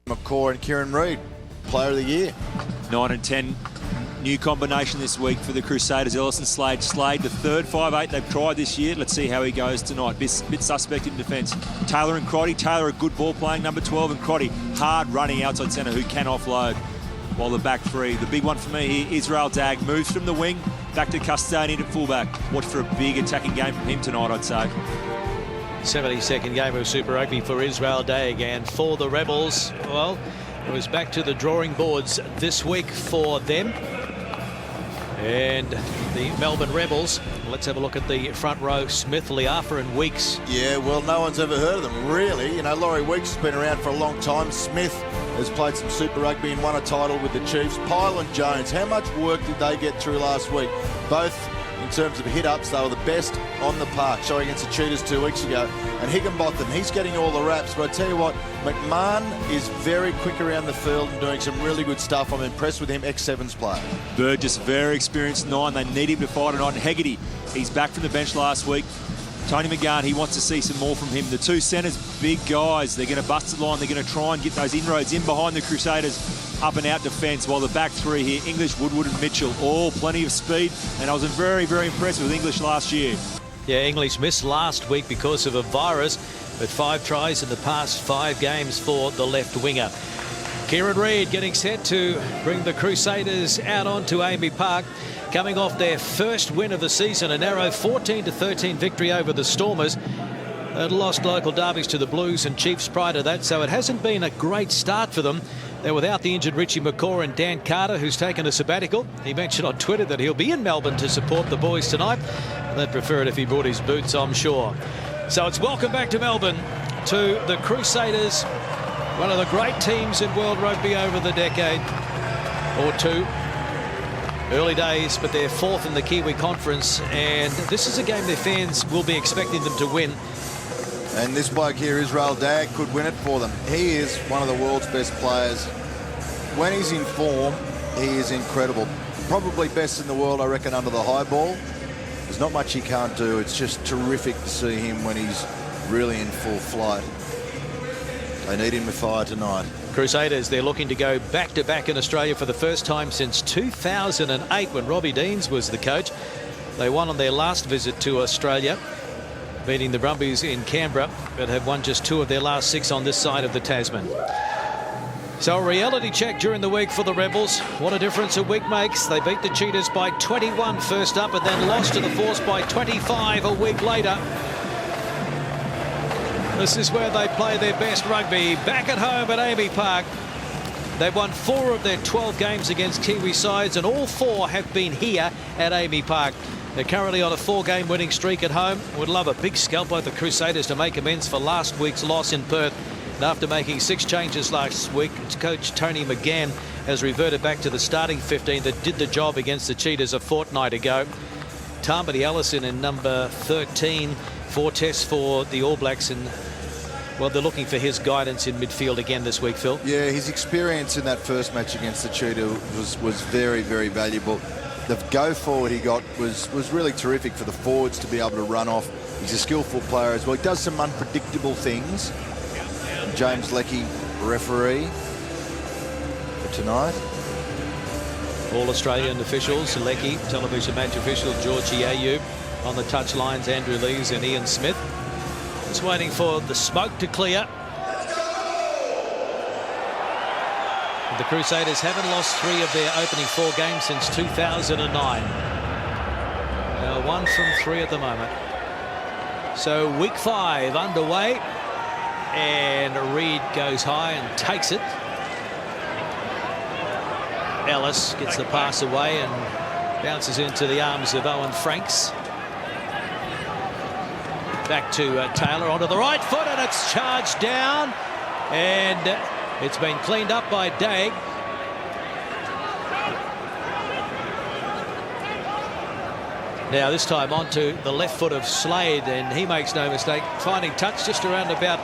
McCaw and Kieran Reid, Player of the Year. 9 and 10. New combination this week for the Crusaders. Ellison, Slade, the third 5'8" they've tried this year. Let's see how he goes tonight. Bit suspect in defence. Taylor and Crotty. Taylor, a good ball playing number 12, and Crotty, hard running outside centre who can offload. While the back three, the big one for me here, Israel Dagg, moves from the wing back to Custodian at fullback. Watch for a big attacking game from him tonight, I'd say. 72nd game of Super Rugby for Israel Dagg, and for the Rebels, well, it was back to the drawing boards this week for them. And the Melbourne Rebels, let's have a look at the front row. Smith, Liafa and Weeks. Yeah, well, no one's ever heard of them, really. You know, Laurie Weeks has been around for a long time. Smith has played some Super Rugby and won a title with the Chiefs. Pyle and Jones, how much work did they get through last week? Both in terms of hit-ups, they were the best on the park, showing against the Cheetahs 2 weeks ago. And Higginbotham, he's getting all the raps. But I tell you what, McMahon is very quick around the field and doing some really good stuff. I'm impressed with him, ex-Sevens player. Burgess, very experienced 9. They need him to fight tonight. And Hegarty, he's back from the bench last week. Tony McGahn, he wants to see some more from him. The two centres, big guys. They're going to bust the line. They're going to try and get those inroads in behind the Crusaders. Up and out defence, while the back three here, English, Woodward and Mitchell, all plenty of speed. And I was very, very impressed with English last year. Yeah, English missed last week because of a virus, but 5 tries in the past 5 games for the left winger. Kieran Reid getting set to bring the Crusaders out onto Amy Park, coming off their first win of the season, a narrow 14-13 victory over the Stormers. They'd lost local derbies to the Blues and Chiefs prior to that, so it hasn't been a great start for them. They're without the injured Richie McCaw and Dan Carter, who's taken a sabbatical. He mentioned on Twitter that he'll be in Melbourne to support the boys tonight. They'd prefer it if he brought his boots, I'm sure. So it's welcome back to Melbourne to the Crusaders, one of the great teams in world rugby over the decade or two. Early days, but they're 4th in the Kiwi Conference, and this is a game their fans will be expecting them to win. And this bloke here, Israel Dagg, could win it for them. He is one of the world's best players. When he's in form, he is incredible. Probably best in the world, I reckon, under the high ball. There's not much he can't do. It's just terrific to see him when he's really in full flight. They need him to fire tonight. Crusaders, they're looking to go back-to-back in Australia for the first time since 2008 when Robbie Deans was the coach. They won on their last visit to Australia, beating the Brumbies in Canberra, but have won just 2 of their last 6 on this side of the Tasman. So a reality check during the week for the Rebels. What a difference a week makes. They beat the Cheetahs by 21 first up and then lost to the Force by 25 a week later. This is where they play their best rugby, back at home at Amy Park. They've won 4 of their 12 games against Kiwi sides, and all 4 have been here at Amy Park. They're currently on a 4-game winning streak at home. Would love a big scalp by the Crusaders to make amends for last week's loss in Perth. And after making 6 changes last week, coach Tony McGahn has reverted back to the starting 15 that did the job against the Cheetahs a fortnight ago. Tamati Ellison in number 13, 4 tests for the All Blacks, and well, they're looking for his guidance in midfield again this week, Phil. Yeah, his experience in that first match against the Cheetah was very, very valuable. The go forward he got was really terrific for the forwards to be able to run off. He's a skillful player as well. He does some unpredictable things. James Leckie, referee for tonight. All Australian officials, Leckie, television match official Georgie Ayoub, on the touchlines Andrew Lees and Ian Smith. Just waiting for the smoke to clear. The Crusaders haven't lost 3 of their opening 4 games since 2009. 1 from 3 at the moment. So week 5 underway, and Reid goes high and takes it. Ellis gets the pass away and bounces into the arms of Owen Franks. Back to Taylor onto the right foot, and it's charged down, and it's been cleaned up by Dagg. Now this time onto the left foot of Slade, and he makes no mistake, finding touch just around about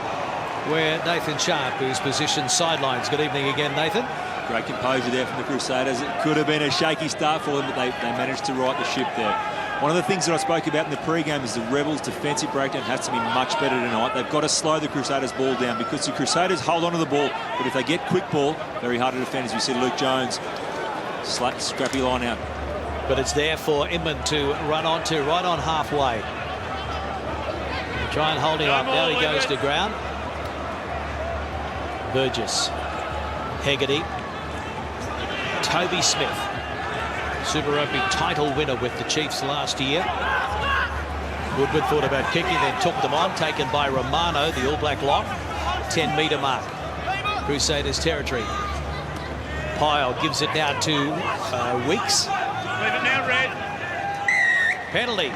where Nathan Sharp, who's positioned sidelines. Good evening again, Nathan. Great composure there from the Crusaders. It could have been a shaky start for them, but they managed to right the ship there. One of the things that I spoke about in the pre-game is the Rebels' defensive breakdown has to be much better tonight. They've got to slow the Crusaders' ball down because the Crusaders hold on to the ball, but if they get quick ball, very hard to defend, as we see Luke Jones slap scrappy line out. But it's there for Inman to run onto right on halfway. Try and hold him up. Now he goes to ground. Burgess, Hegarty, Toby Smith, Super Rugby title winner with the Chiefs last year. Woodward thought about kicking, then took them on, taken by Romano, the All Black lock. 10-metre mark. Crusaders territory. Pyle gives it now to Weeks. Leave it now, Red. Penalty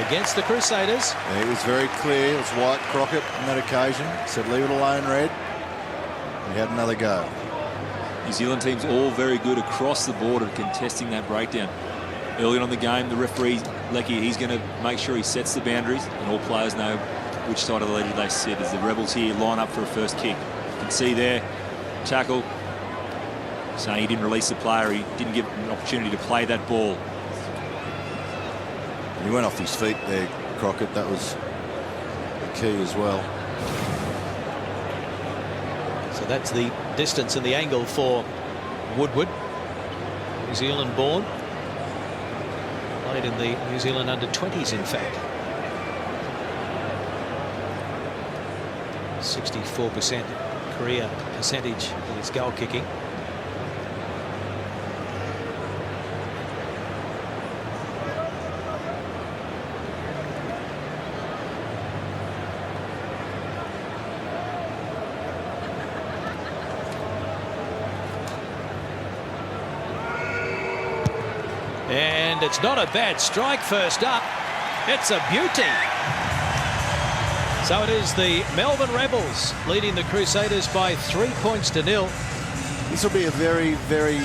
against the Crusaders. Yeah, it was very clear. It was White Crockett on that occasion. Said, leave it alone, Red. He had another go. New Zealand teams all very good across the board of contesting that breakdown. Early on in the game, the referee, Lecky, he's going to make sure he sets the boundaries and all players know which side of the leader they sit as the Rebels here line up for a first kick. You can see there, tackle, saying he didn't release the player, he didn't give him an opportunity to play that ball. And he went off his feet there, Crockett. That was the key as well. So that's the distance and the angle for Woodward. New Zealand born. Played in the New Zealand under-20s, in fact. 64% career percentage in his goal kicking. And it's not a bad strike first up. It's a beauty. So it is the Melbourne Rebels leading the Crusaders by 3 points to 0. This will be a very, very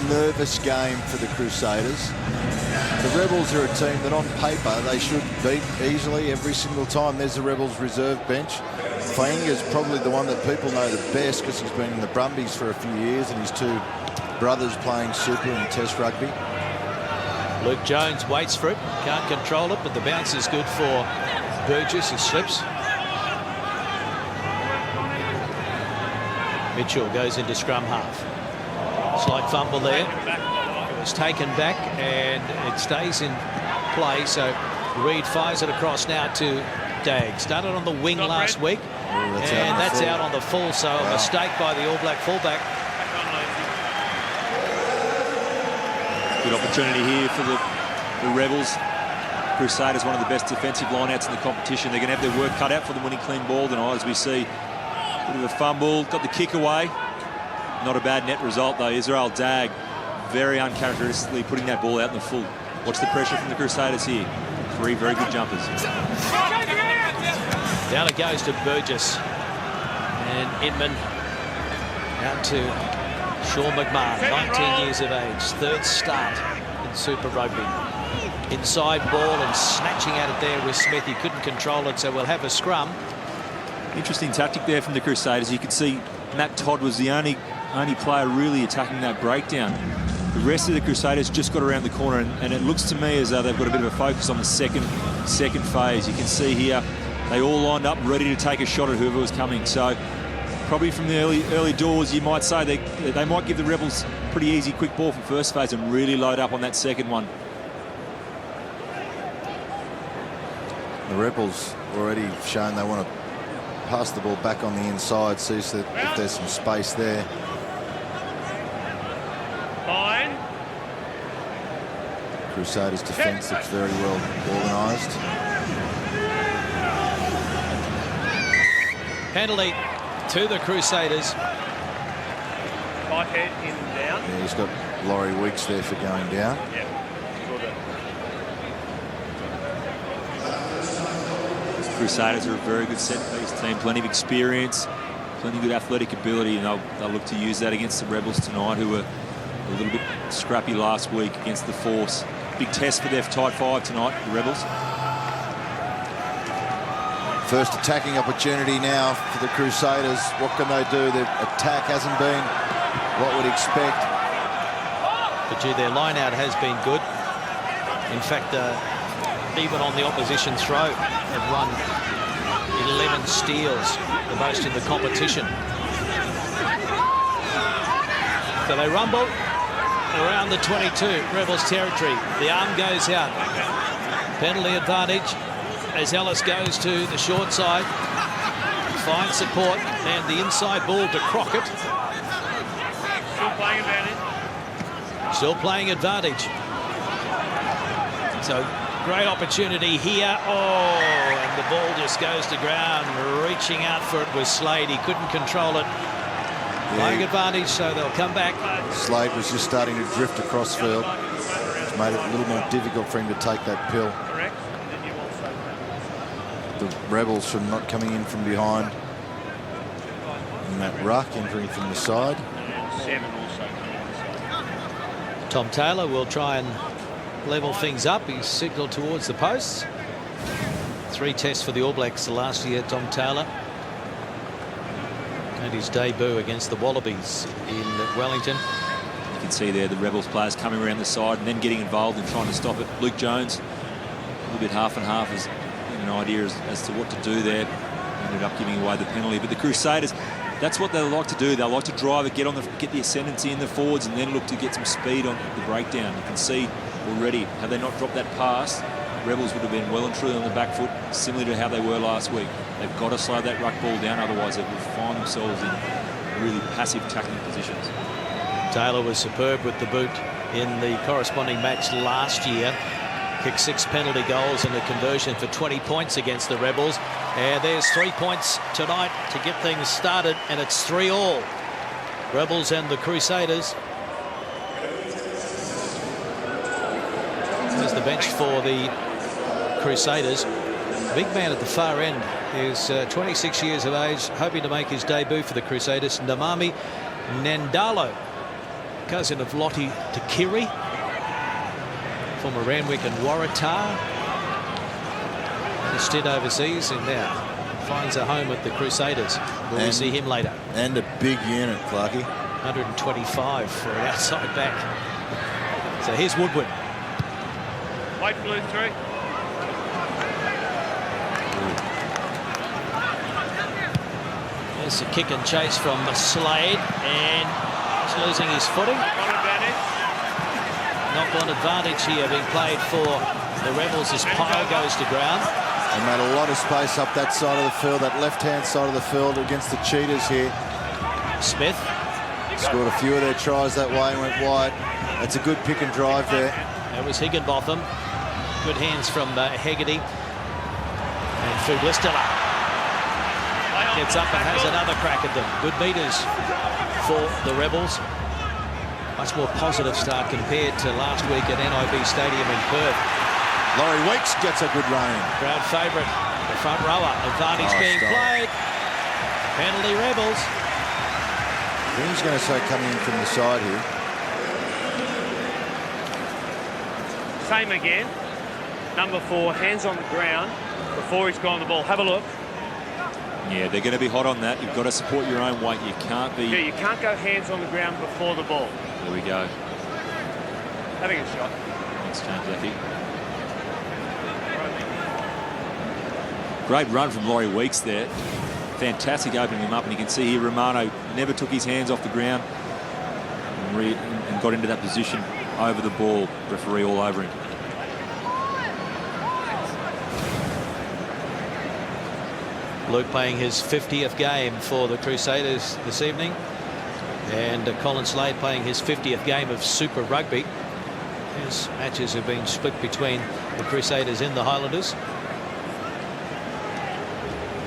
nervous game for the Crusaders. The Rebels are a team that on paper they should beat easily every single time. There's the Rebels reserve bench. Fainga's probably the one that people know the best because he's been in the Brumbies for a few years and his two brothers playing Super and Test Rugby. Luke Jones waits for it, can't control it, but the bounce is good for Burgess. He slips. Mitchell goes into scrum half. Slight fumble there. It was taken back and it stays in play. So Reid fires it across now to Dagg. Started on the wing last week. That's out on the full. So a mistake by the All Black fullback. Good opportunity here for the Rebels. Crusaders, one of the best defensive lineouts in the competition. They're going to have their work cut out for them winning clean ball tonight, as we see. Bit of a fumble, got the kick away. Not a bad net result though. Israel Dagg, very uncharacteristically putting that ball out in the full. Watch the pressure from the Crusaders here. Three very good jumpers. Down it goes to Burgess. And Inman out to Sean McMahon, 19 years of age, third start in Super Rugby. Inside ball and snatching at it there with Smith. He couldn't control it, so we'll have a scrum. Interesting tactic there from the Crusaders. You can see Matt Todd was the only player really attacking that breakdown. The rest of the Crusaders just got around the corner, and it looks to me as though they've got a bit of a focus on the second phase. You can see here they all lined up ready to take a shot at whoever was coming. So probably from the early doors, you might say they might give the Rebels pretty easy quick ball from first phase and really load up on that second one. The Rebels already shown they want to pass the ball back on the inside, see if there's some space there. Fine. Crusaders defence looks very well organised. Penalty to the Crusaders. Right head in and down. Yeah, he's got Laurie Weeks there for going down. Yeah. Crusaders are a very good set-piece team, plenty of experience, plenty of good athletic ability, and they'll look to use that against the Rebels tonight, who were a little bit scrappy last week against the Force. Big test for their tight five tonight, the Rebels. First attacking opportunity now for the Crusaders. What can they do? Their attack hasn't been what we'd expect. But gee, their line out has been good. In fact, even on the opposition throw, have won 11 steals, the most in the competition. So they rumble around the 22, Rebels territory. The arm goes out. Penalty advantage as Ellis goes to the short side. Finds support and the inside ball to Crockett. Still playing advantage. Still playing advantage. So great opportunity here. Oh, and the ball just goes to ground. Reaching out for it was Slade. He couldn't control it. Playing advantage, so they'll come back. Slade was just starting to drift across field. It's made it a little more difficult for him to take that pill. Correct. The Rebels from not coming in from behind. And Matt Ruck entering from the side. Tom Taylor will try and level things up. He's signalled towards the posts. 3 tests for the All Blacks last year, Tom Taylor. And his debut against the Wallabies in Wellington. You can see there the Rebels players coming around the side and then getting involved and trying to stop it. Luke Jones, a little bit half and half, as an idea as to what to do there. Ended up giving away the penalty. But the Crusaders, that's what they like to do. They like to drive it, get the ascendancy in the forwards, and then look to get some speed on the breakdown. You can see already, had they not dropped that pass, Rebels would have been well and truly on the back foot, similar to how they were last week. They've got to slow that ruck ball down, otherwise they will find themselves in really passive tackling positions. Taylor was superb with the boot in the corresponding match last year. Kicked 6 penalty goals and a conversion for 20 points against the Rebels. And there's 3 points tonight to get things started, and it's 3-all. Rebels and the Crusaders. There's the bench for the Crusaders. Big man at the far end is 26 years of age, hoping to make his debut for the Crusaders. Namami Nandalo, cousin of Lottie Takiri, former Randwick and Waratah. A stint overseas and now finds a home at the Crusaders. We'll see him later. And a big unit, Clarkie. 125 for an outside back. So here's Woodward. White blue 3. There's a kick and chase from Slade, and he's losing his footing. Knock-on advantage here being played for the Rebels as Pyle goes to ground. They made a lot of space up that side of the field, that left-hand side of the field against the Cheetahs here. Smith scored a few of their tries that way and went wide. That's a good pick and drive there. That was Higginbotham. Good hands from Hegarty. And Fuglistilla gets up and has another crack at them. Good meters for the Rebels. Much more positive start compared to last week at NIB Stadium in Perth. Laurie Weeks gets a good run in. Crowd favourite, the front rower. Advantage being played. Penalty Rebels. Who's going to say coming in from the side here? Same again. Number 4, hands on the ground before he's gone the ball. Have a look. Yeah, they're going to be hot on that. You've got to support your own weight. You can't be... Yeah, you can't go hands on the ground before the ball. There we go. Having a shot. Thanks, James, I think. Great run from Laurie Weeks there. Fantastic opening him up, and you can see here Romano never took his hands off the ground and got into that position over the ball. Referee all over him. Luke playing his 50th game for the Crusaders this evening, and Colin Slade playing his 50th game of Super Rugby. His matches have been split between the Crusaders and the Highlanders.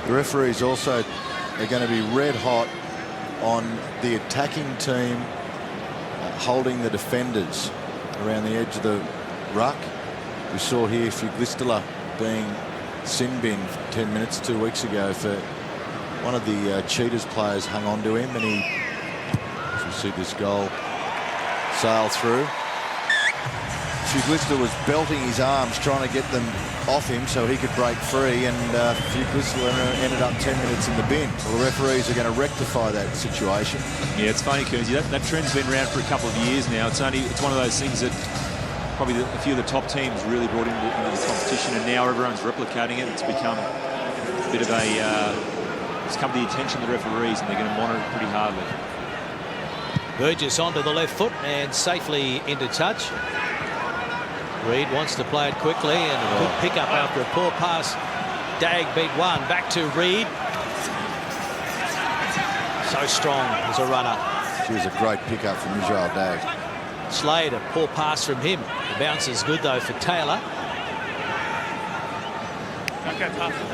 The referees also are going to be red hot on the attacking team holding the defenders around the edge of the ruck. We saw here Fuglistilla being sin bin for 10 minutes 2 weeks ago for one of the Cheetahs players hung on to him, and he, as we see this goal sail through, Fuglistilla was belting his arms trying to get them off him so he could break free, and Fuglistilla ended up 10 minutes in the bin. Well, the referees are going to rectify that situation. Yeah, it's funny, Kearnsy. That trend's been around for a couple of years now. It's one of those things that probably a few of the top teams really brought into the competition, and now everyone's replicating it. It's become a bit of it's come to the attention of the referees, and they're going to monitor it pretty hardly. Burgess onto the left foot and safely into touch. Reid wants to play it quickly, and a good pick-up after a poor pass. Dagg beat one. Back to Reid. So strong as a runner. She was a great pick-up from Israel Dagg. Slade, a poor pass from him. The bounce is good, though, for Taylor.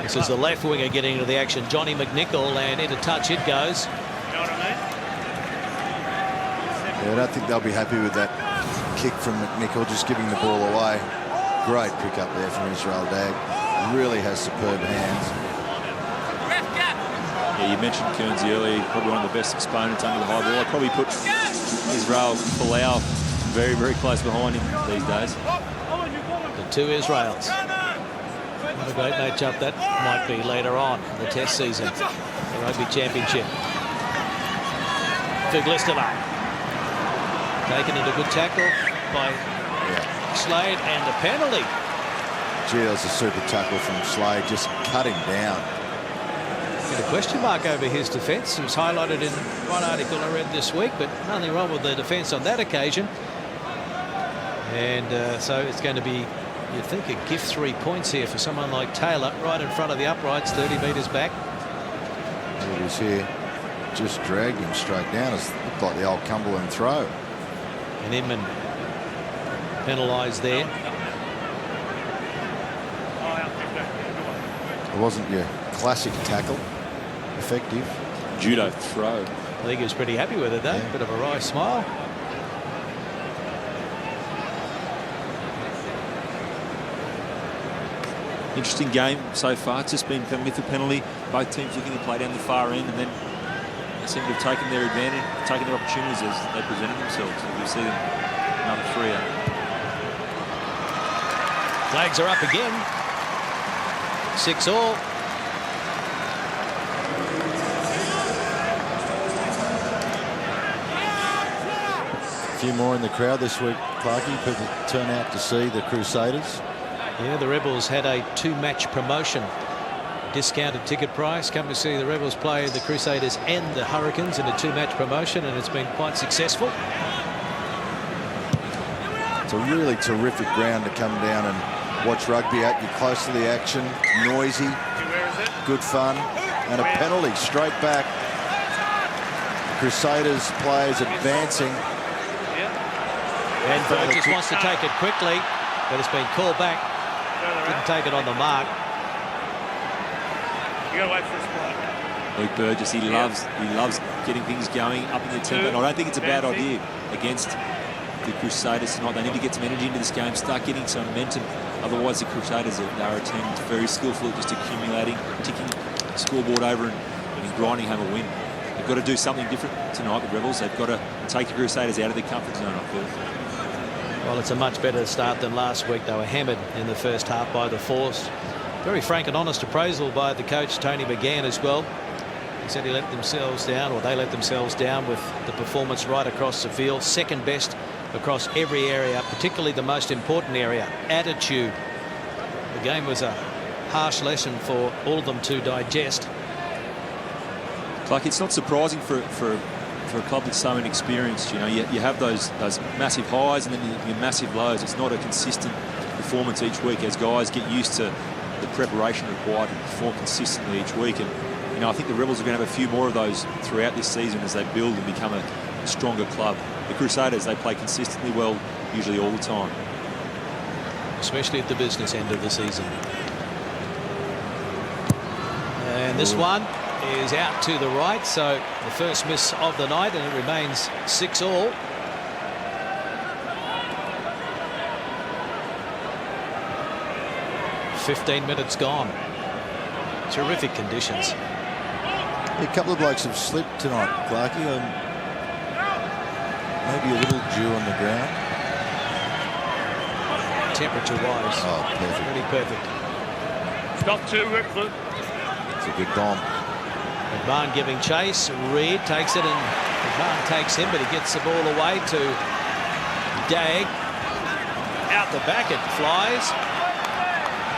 This is the left winger getting into the action. Johnny McNichol, and into touch it goes. You know what I mean? Yeah, I don't think they'll be happy with that kick from McNichol, just giving the ball away. Great pick up there from Israel Dagg. Really has superb hands. Yeah, you mentioned Kearnsey earlier, probably one of the best exponents under the high ball. I'd probably put Israel Folau very, very close behind him these days. The two Israels. What a great matchup that might be later on in the Test season, the Rugby Championship. Figlistova. Taken into good tackle by Slade, and the penalty. Gee, that was a super tackle from Slade, just cut him down. Got a question mark over his defence. It was highlighted in one article I read this week, but nothing wrong with the defence on that occasion. And so it's going to be, you'd think, a gift 3 points here for someone like Taylor, right in front of the uprights, 30 metres back. He was here, just dragged him straight down. It looked like the old Cumberland throw. And Inman penalised there. It wasn't your classic tackle. Effective. Judo throw. I think he was pretty happy with it, though. Yeah. Bit of a wry smile. Interesting game so far. It's just been with a penalty. Both teams looking to play down the far end, and then they seem to have taken their advantage, taken their opportunities as they presented themselves. And we see them another 3 out. Flags are up again. 6-all. A few more in the crowd this week, Clarkie. People turn out to see the Crusaders. Yeah, the Rebels had a 2-match promotion. Discounted ticket price. Come to see the Rebels play the Crusaders and the Hurricanes in a 2-match promotion, and it's been quite successful. It's a really terrific ground to come down and watch rugby at. You're close to the action, noisy, good fun, and a penalty straight back. Crusaders players advancing. And Burgess wants to take it quickly, but it's been called back. Didn't take it on the mark. You gotta wait for this play. Luke Burgess, he loves getting things going up in the tempo. And I don't think it's a bad idea against the Crusaders tonight. They need to get some energy into this game, start getting some momentum. Otherwise, the Crusaders are a team that's very skillful at just accumulating, ticking the scoreboard over and grinding home a win. They've got to do something different tonight, the Rebels. They've got to take the Crusaders out of their comfort zone, I feel. Well, it's a much better start than last week. They were hammered in the first half by the Force. Very frank and honest appraisal by the coach, Tony McGann, as well. He said he let themselves down, or they let themselves down with the performance right across the field. Second best across every area, particularly the most important area, attitude. The game was a harsh lesson for all of them to digest. Like, it's not surprising for a club that's so inexperienced. You know, you have those massive highs and then your massive lows. It's not a consistent performance each week as guys get used to the preparation required to perform consistently each week. And you know, I think the Rebels are going to have a few more of those throughout this season as they build and become a stronger club. The Crusaders, they play consistently well, usually all the time. Especially at the business end of the season. And this one is out to the right, so the first miss of the night, and it remains 6-all. "15 minutes gone." Terrific conditions. A couple of blokes have slipped tonight, Clarkie. Maybe a little dew on the ground. Temperature-wise, Oh, perfect. pretty perfect. Stop 2, Rick. It's a good bomb. McMahon giving chase. Reid takes it, and McMahon takes him, but he gets the ball away to Dagg. Out the back it flies.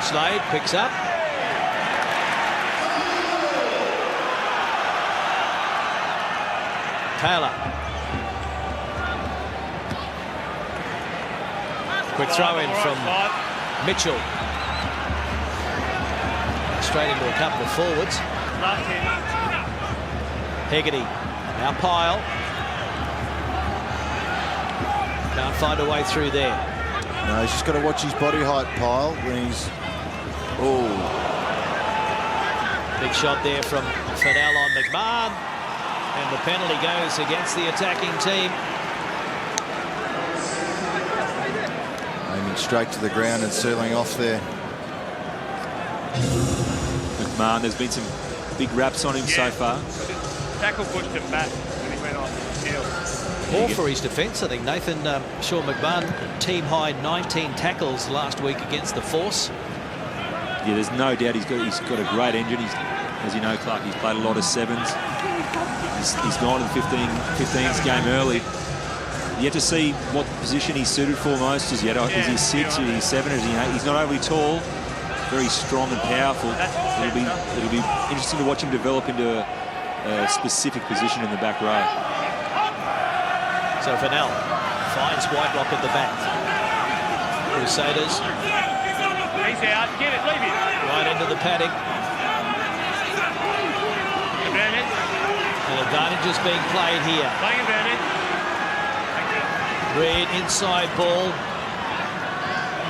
Slade picks up. Taylor. Quick throw in from Mitchell. Straight into a couple of forwards. Hegarty. Now Pyle. Can't find a way through there. No, he's just got to watch his body height, Pyle, when he's... Oh. Big shot there from Fennell on McMahon. And the penalty goes against the attacking team. Aiming straight to the ground and sealing off there. McMahon, there's been some big raps on him so far. Tackle pushed him back when he went off the field. More for his defence, I think. Nathan Shaw McMahon, team high 19 tackles last week against the Force. Yeah, there's no doubt he's got a great engine. As you know, Clark, he's played a lot of sevens. He's gone to the 15s game early. Yet to see what position he's suited for most as yet. Is he 6 or is he 7 or is he 8? He's not overly tall, very strong and powerful. It'll be interesting to watch him develop into a specific position in the back row. So Fennell finds Whitelock at the back. Crusaders. He's out. Get it. Leave it. Right into the padding. An advantage is being played here. Playing advantage. Reed inside ball.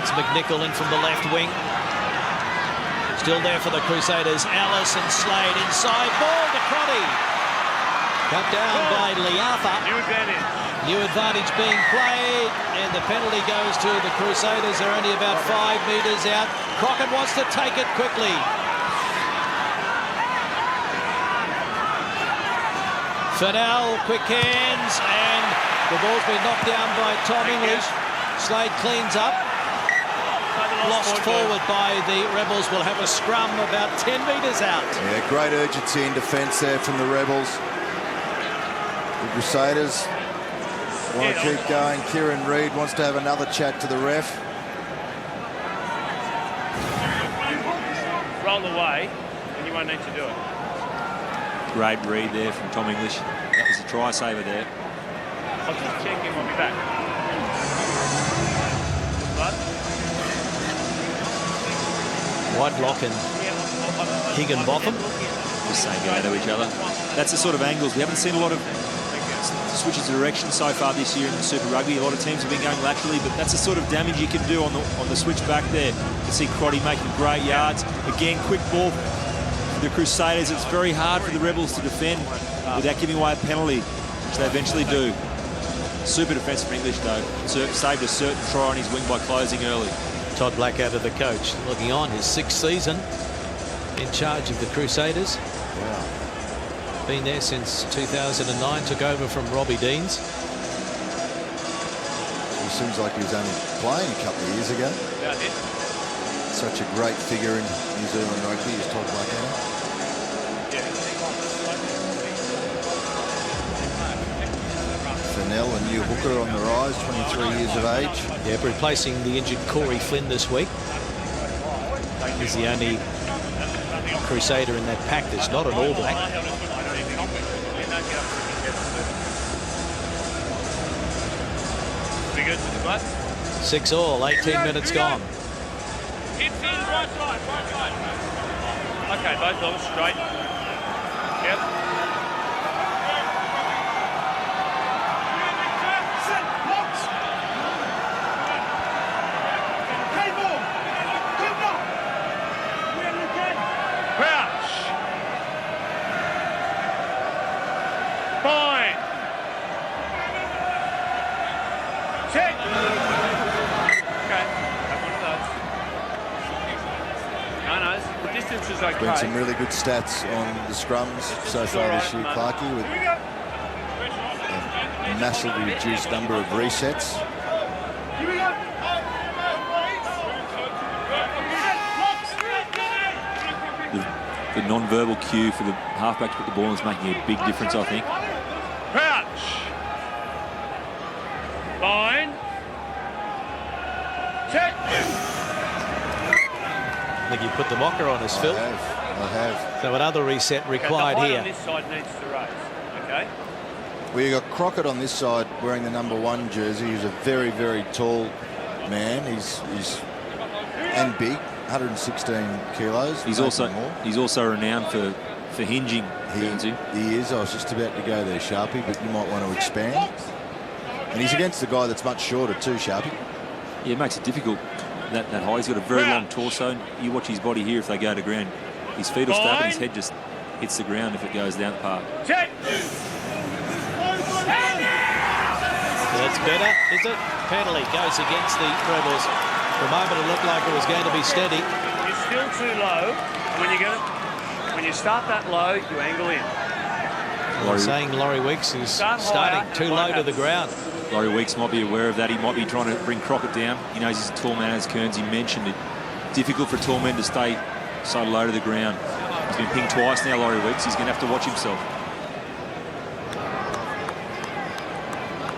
It's McNichol in from the left wing. Still there for the Crusaders. Alice and Slade inside ball to Crotty. Cut down by Liafa. New advantage. New advantage being played, and the penalty goes to the Crusaders. They're only about 5 metres out. Crockett wants to take it quickly. Fennell, quick hands, and the ball's been knocked down by Tom English. Slade cleans up. Lost forward by the Rebels. Will have a scrum about 10 metres out. Yeah, great urgency in defence there from the Rebels. The Crusaders want to keep going. Kieran Reid wants to have another chat to the ref. Roll away, and you won't need to do it. Great read there from Tom English. That was a try saver there. I'll just check him. I'll be back. Whitelock and Higginbotham. Just saying go to each other. That's the sort of angles. We haven't seen a lot of switches of direction so far this year in the Super Rugby. A lot of teams have been going laterally, but that's the sort of damage you can do on the switch back there. You can see Crotty making great yards. Again, quick ball for the Crusaders. It's very hard for the Rebels to defend without giving away a penalty, which they eventually do. Super defence from English, though. Saved a certain try on his wing by closing early. Todd Blackadder, the coach, looking on his 6th season in charge of the Crusaders. Wow. Been there since 2009, took over from Robbie Deans. He seems like he was only playing a couple of years ago. Yeah, I did. Such a great figure in New Zealand rugby is Todd Blackadder. Fennell, a new hooker on the rise, 23 years of age. Yeah, replacing the injured Corey Flynn this week. He's the only Crusader in that pack that's not an All Black. We good for the butt? 6-6, 18 minutes gone. Okay, both of them straight. Yep. There's been some really good stats on the scrums so far this year, Clarkie, with a massively reduced number of resets. The non-verbal cue for the halfback to put the ball in is making a big difference, I think. Crouch. Fine. I think you put the mocker on us, Phil. I have. So another reset required the height here. on this side needs to raise. Okay. Well, you got Crockett on this side wearing the number 1 jersey. He's a very, very tall man. He's and big, 116 kilos. He's also renowned for hinging. He is. I was just about to go there, Sharpie, but you might want to expand. And he's against the guy that's much shorter too, Sharpie. Yeah, it makes it difficult. That height. He's got a very long torso. You watch his body here if they go to ground. His feet will start, and his head just hits the ground if it goes down the park. Check. That's better, is it? Penalty goes against the Rebels. For a moment, it looked like it was going to be steady. You're still too low. When you start that low, you angle in. Saying Laurie Weeks is starting too low to the ground. Laurie Weeks might be aware of that. He might be trying to bring Crockett down. He knows he's a tall man, as Kearnsey mentioned. It's difficult for tall men to stay so low to the ground. He's been pinged twice now, Laurie Weeks. He's going to have to watch himself.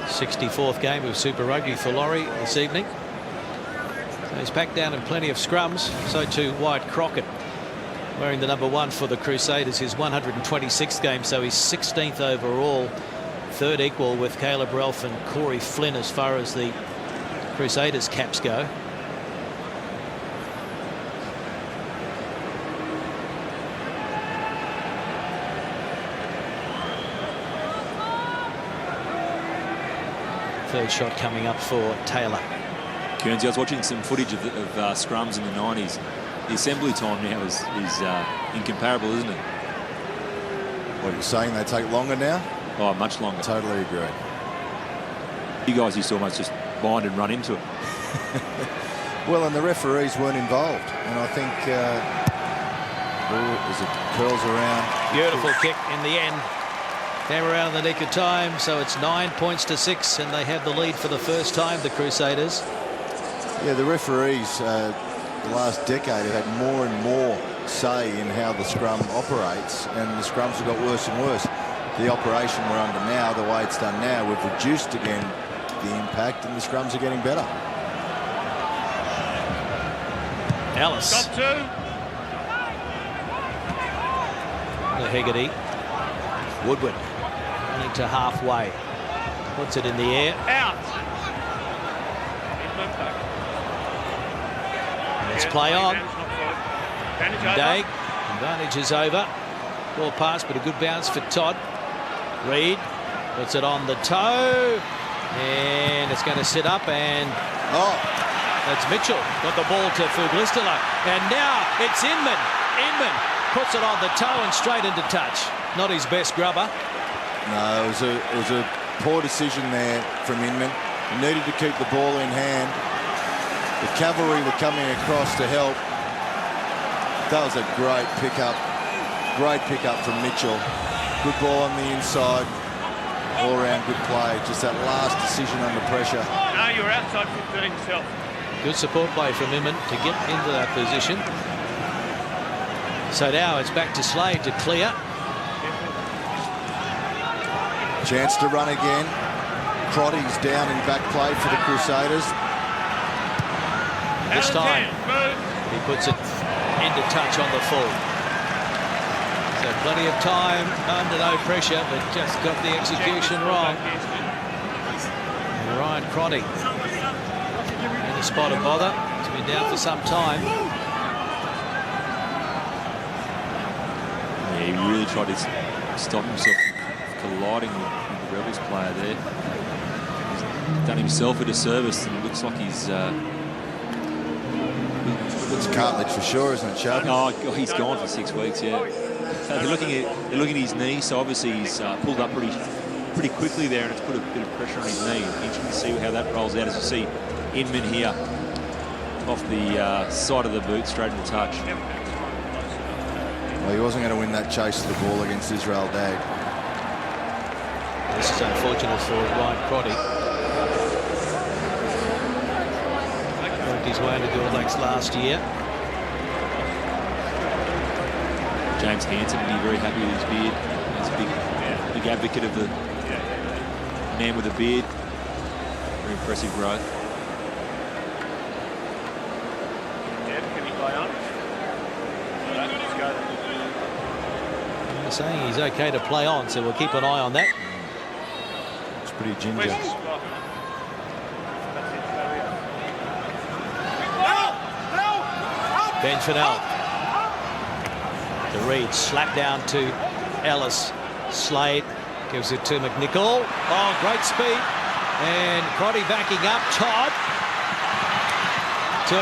64th game of Super Rugby for Laurie this evening. So he's packed down in plenty of scrums. So too Wyatt Crockett, wearing the number 1 for the Crusaders, his 126th game, so he's 16th overall, 3rd equal with Caleb Ralph and Corey Flynn as far as the Crusaders caps go. Third shot coming up for Taylor. Kearnsey, I was watching some footage of scrums in the 90s. The assembly time now is incomparable, isn't it? What are you saying? They take longer now? Oh, much longer. Totally agree. You guys used to almost just bind and run into it. Well, and the referees weren't involved. And I think as it curls around. Beautiful kick in the end. Came around in the nick of time, so it's 9 points to 6, and they have the lead for the first time, the Crusaders. Yeah, the referees the last decade have had more and more say in how the scrum operates, and the scrums have got worse and worse. The operation we're under now, the way it's done now, we've reduced again the impact, and the scrums are getting better. Ellis. Stop 2. The Hegarty. Woodward running to halfway. Puts it in the air. Out. Let's play on. Day. Advantage Advantage is over. Ball pass, but a good bounce for Todd. Reed puts it on the toe. And it's going to sit up, and that's Mitchell. Got the ball to Fuglistila. And now it's Inman. Inman puts it on the toe and straight into touch. Not his best grubber. No, it was a poor decision there from Inman. He needed to keep the ball in hand. The cavalry were coming across to help. That was a great pickup. Great pickup from Mitchell. Good ball on the inside. All around good play. Just that last decision under pressure. No, you're outside 15 yourself. Good support play from Inman to get into that position. So now it's back to Slade to clear. Chance to run again. Crotty's down in back play for the Crusaders. This time he puts it into touch on the full. So plenty of time, under no pressure, but just got the execution wrong. And Ryan Crotty in the spot of bother. He's been down for some time. Yeah, he really tried to stop himself from colliding with the Rebels player there. He's done himself a disservice, and it looks like he's... It's cartilage for sure, isn't it, Sharp? Oh, he's gone for 6 weeks, yeah. They're looking at his knee, so obviously he's pulled up pretty quickly there, and it's put a bit of pressure on his knee. Interesting to see how that rolls out, as you see Inman here off the side of the boot, straight into touch. Well, he wasn't going to win that chase of the ball against Israel Dag. This is unfortunate for Ryan Crotty. Worked his way into the All Blacks last year. James Hansen would be very happy with his beard. He's a big advocate of the man with a beard. Very impressive growth. Can he play on? They're saying he's okay to play on, so we'll keep an eye on that. It's pretty ginger. Ben Fennell. The Reed slap down to Ellis. Slade gives it to McNichol. Oh, great speed. And Crotty backing up. Todd.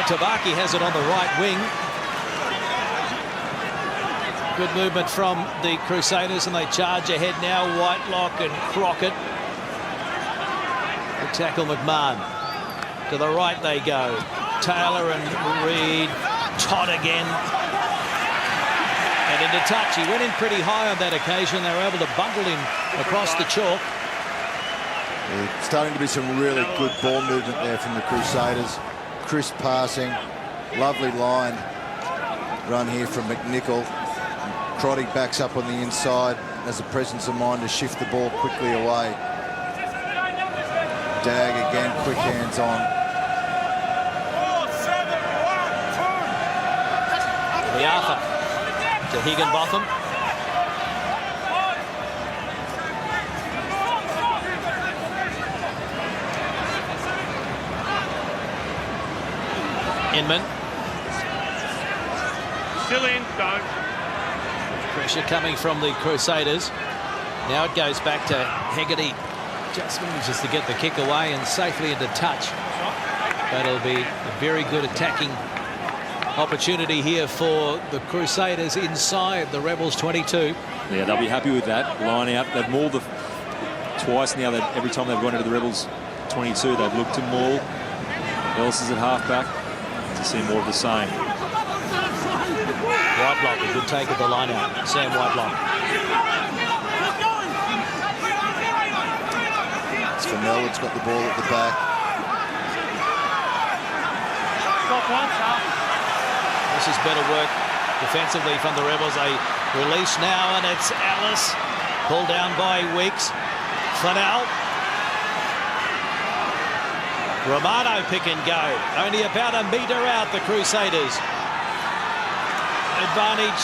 Tabaki has it on the right wing. Good movement from the Crusaders, and they charge ahead now. Whitelock and Crockett. The tackle McMahon. To the right they go. Taylor and Reed. Todd again. And into touch. He went in pretty high on that occasion. They were able to bundle him across the chalk. Yeah, starting to be some really good ball movement there from the Crusaders. Crisp passing. Lovely line run here from McNichol. Crotty backs up on the inside. Has a presence of mind to shift the ball quickly away. Dag again, quick hands on. The Arthur to Higginbotham. Inman. Still in, don't. Pressure coming from the Crusaders. Now it goes back to Hegarty. Just manages to get the kick away and safely into touch. That'll be a very good attacking opportunity here for the Crusaders inside the Rebels 22. Yeah, they'll be happy with that line out. They've mauled twice now. That every time they've gone into the Rebels 22, they've looked to maul. Ellis is at halfback to see more of the same. Whitelock, a good take of the line out. Sam Whitelock. It's Fennell that's got the ball at the back. This is better work defensively from the Rebels. They release now, and it's Ellis. Pulled down by Weeks. Fennell. Romano pick and go. Only about a metre out, the Crusaders. Advantage.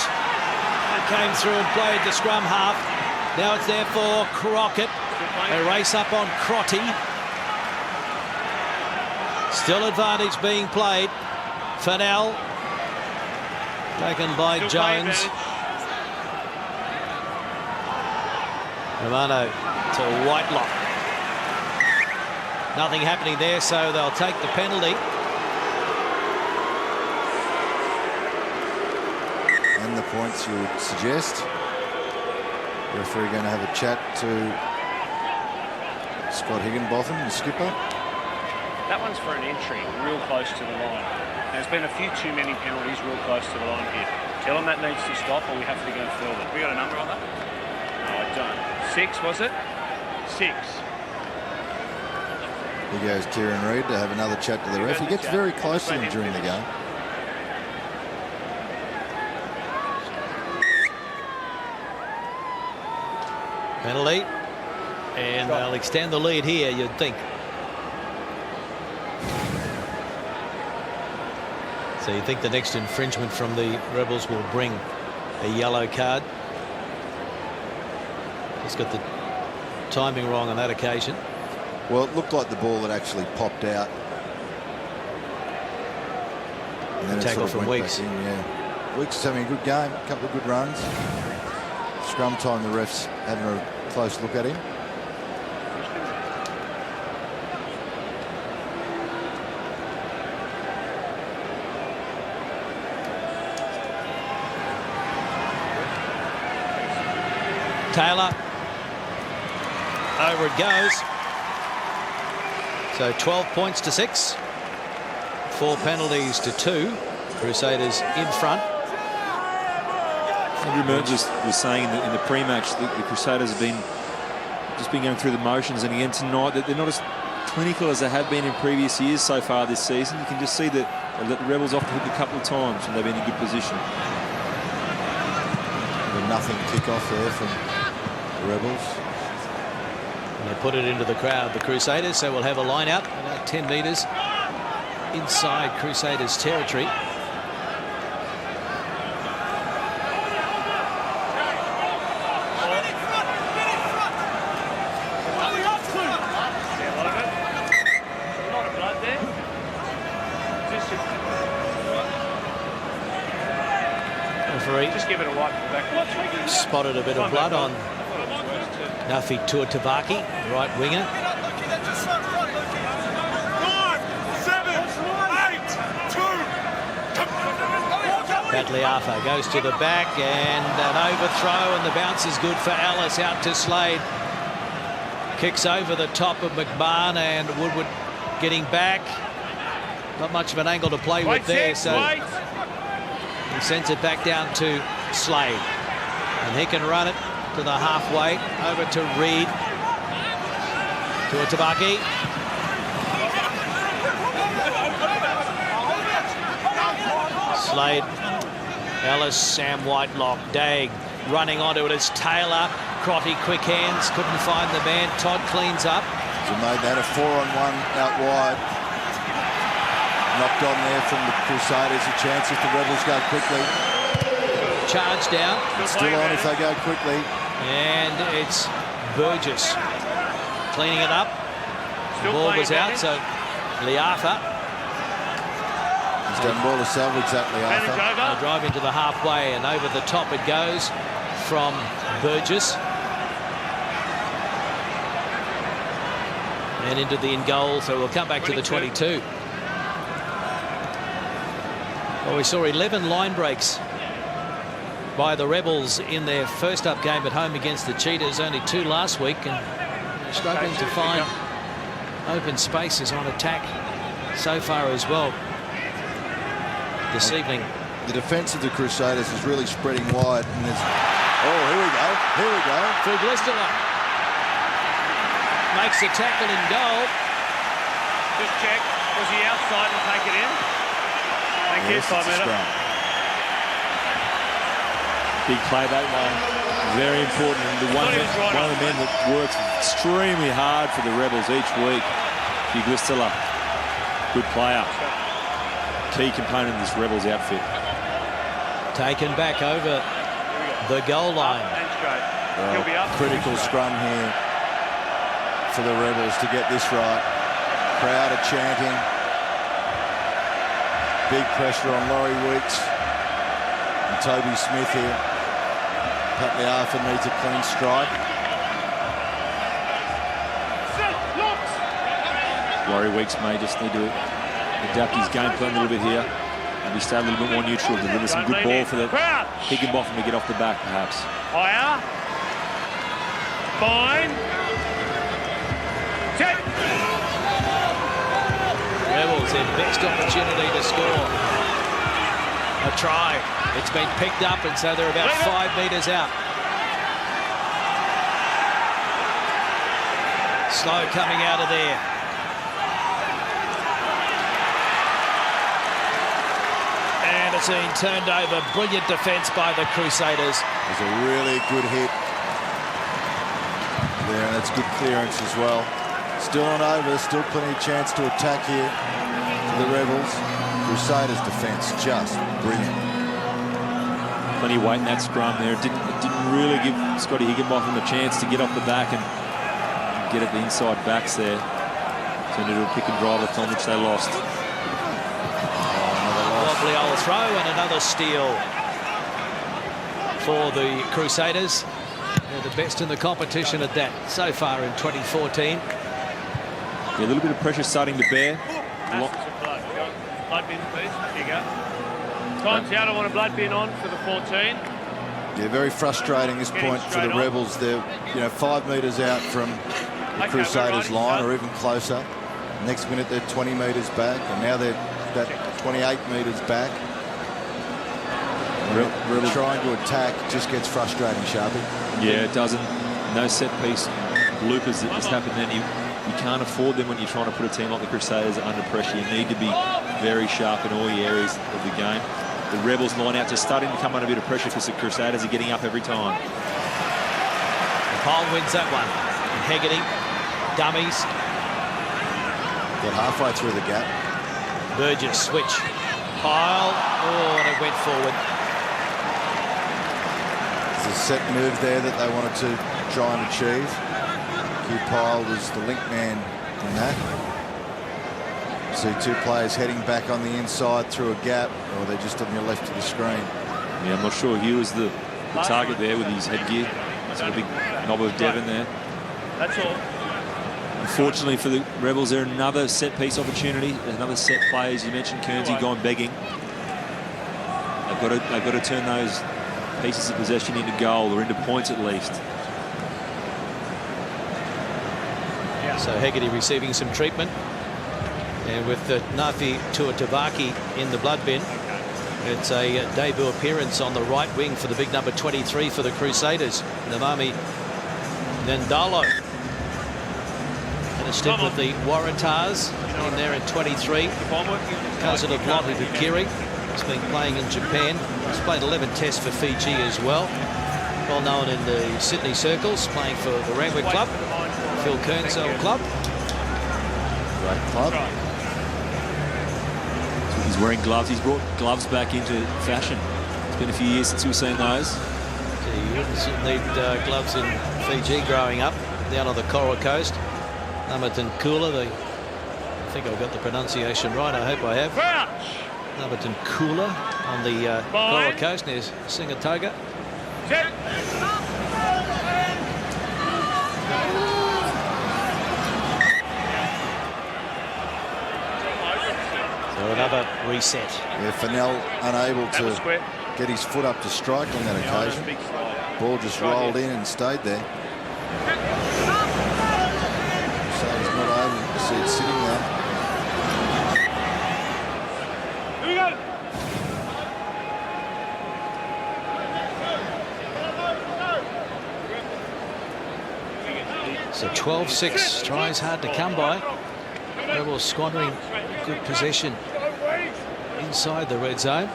Came through and played the scrum half. Now it's there for Crockett. A race up on Crotty. Still advantage being played. Fennell. Taken by Jones. Romano to Whitelock. Nothing happening there, so they'll take the penalty. And the points you would suggest. The referee going to have a chat to Scott Higginbotham, the skipper. That one's for an entry, real close to the line. There's been a few too many penalties real close to the line here. Tell them that needs to stop, or we have to go further. We got a number on that? No, I don't. 6, was it? 6. Here goes Kieran Reid to have another chat to the ref. He gets very close to him during the game. Penalty. And they'll extend the lead here, you'd think. So you think the next infringement from the Rebels will bring a yellow card. Just got the timing wrong on that occasion. Well, it looked like the ball had actually popped out. And then Tackle it sort from of went Weeks. back in, yeah. Weeks is having a good game, a couple of good runs. Scrum time, the refs having a close look at him. Taylor. Over it goes. So 12 points to 6. 4 penalties to 2. Crusaders in front. Andrew Merton just was saying that in the pre-match the Crusaders have been going through the motions, and again tonight that they're not as clinical as they have been in previous years so far this season. You can just see that they let the Rebels off the hook a couple of times and they've been in good position. The nothing kick-off there from the Rebels. And they put it into the crowd, the Crusaders, so we'll have a line out about 10 metres inside Crusaders territory. referee Just give it a wipe back. spotted a bit of blood on Nafi Tuatavaki, right winger. 9, 7, 8, 2. Batliafa goes to the back and an overthrow, and the bounce is good for Ellis. Out to Slade. Kicks over the top of McMahon, and Woodward getting back. Not much of an angle to play with there, so he sends it back down to Slade. And he can run it to the halfway, over to Reed. To Tabaki. Slade, Ellis, Sam Whitelock, Dagg running onto it as Taylor. Crotty, quick hands, couldn't find the man. Todd cleans up. So made that a 4-on-1 out wide. Knocked on there from the Crusaders. A chance if the Rebels go quickly. Charge down. It's still on if they go quickly. And it's Burgess cleaning it up. The ball was out, so Liafa. He's done well to salvage that, Liafa. They'll drive into the halfway, and over the top it goes from Burgess. And into the in goal, so we'll come back to the 22. Well, we saw 11 line breaks by the Rebels in their first up game at home against the Cheetahs, only 2 last week, and struggling to find open spaces on attack so far as well this evening. The defence of the Crusaders is really spreading wide, and there's... Oh, here we go. Here we go. Fuglistila makes the tackle in goal. Just check. Was he outside and take it in? Thank you, Yes, 5 it's a metre. scrum. Big play that one. Very important. And one of the men that works extremely hard for the Rebels each week. Fuglistila, good player. Key component of this Rebels outfit. Taken back over the goal line. And straight. He'll be up. Critical scrum here for the Rebels to get this right. Crowd are chanting. Big pressure on Laurie Weeks and Toby Smith here. Patliafa needs a clean strike. Laurie Weeks may just need to adapt his game plan a little bit here. Maybe stay a little bit more neutral, deliver some good ball for the Higginbotham to get off the back, perhaps. Higher. Fine. Check. Rebels their best opportunity to score. A try. It's been picked up, and so they're about 5 metres out. Slow coming out of there. And it's been turned over. Brilliant defence by the Crusaders. It's a really good hit there, and it's good clearance as well. Still on over, still plenty of chance to attack here for the Rebels. Crusaders defence just brilliant. Plenty of weight in that scrum there. It didn't really give Scotty Higginbotham a chance to get off the back and get at the inside backs there. Turned into a pick and drive on which they lost. Wobbly old throw and another steal for the Crusaders. They're the best in the competition at that so far in 2014. Yeah, a little bit of pressure starting to bear. Blood bin, please. Here you go. Time's out. I want a blood bin on for the 14. Yeah, very frustrating this point for the Rebels. They're 5 metres out from the Crusaders line, or even closer. Next minute they're 20 metres back, and now they're that 28 metres back. Rebels trying to attack just gets frustrating, Sharpie. Yeah, it doesn't. No set piece bloopers that just happen then. You can't afford them when you're trying to put a team like the Crusaders under pressure. You need to be very sharp in all the areas of the game. The Rebels line out just starting to come under a bit of pressure because the Crusaders are getting up every time. Pole wins that one. Hegarty, dummies. Got halfway through the gap. Burgess switch. Pyle. Oh, and it went forward. There's a set move there that they wanted to try and achieve. Hugh Pyle was the link man in that. See 2 players heading back on the inside through a gap, or they're just on your left of the screen. Yeah, I'm not sure he was the target there with his headgear. So a big knob of Devon there. That's all. Unfortunately for the Rebels, there another set-piece opportunity, another set play. As you mentioned, Kernsey gone begging. They've got to turn those pieces of possession into goal or into points at least. So Hegarty receiving some treatment. And with Nafi Tuatavaki in the blood bin, it's a debut appearance on the right wing for the big number 23 for the Crusaders, Navami Nandalo. And a stint with the Waratahs in there at 23. Cousin of Lotte Bukiri. He's been playing in Japan. He's played 11 tests for Fiji as well. Well known in the Sydney circles, playing for the Randwick Club, Phil Kearns' old club. Great club. He's wearing gloves. He's brought gloves back into fashion. It's been a few years since we've seen those. You wouldn't need gloves in Fiji growing up, down on the Coral Coast. Namerton Kula, I think I've got the pronunciation right, I hope I have. Namerton Kula on the Coral Coast near Singatoga. So another reset. Yeah, Fennell unable to get his foot up to strike on that occasion. Ball just rolled in and stayed there. So he's not able to see it sitting there. Here we go. So 12-6 tries hard to come by. Rebels squandering good possession inside the red zone.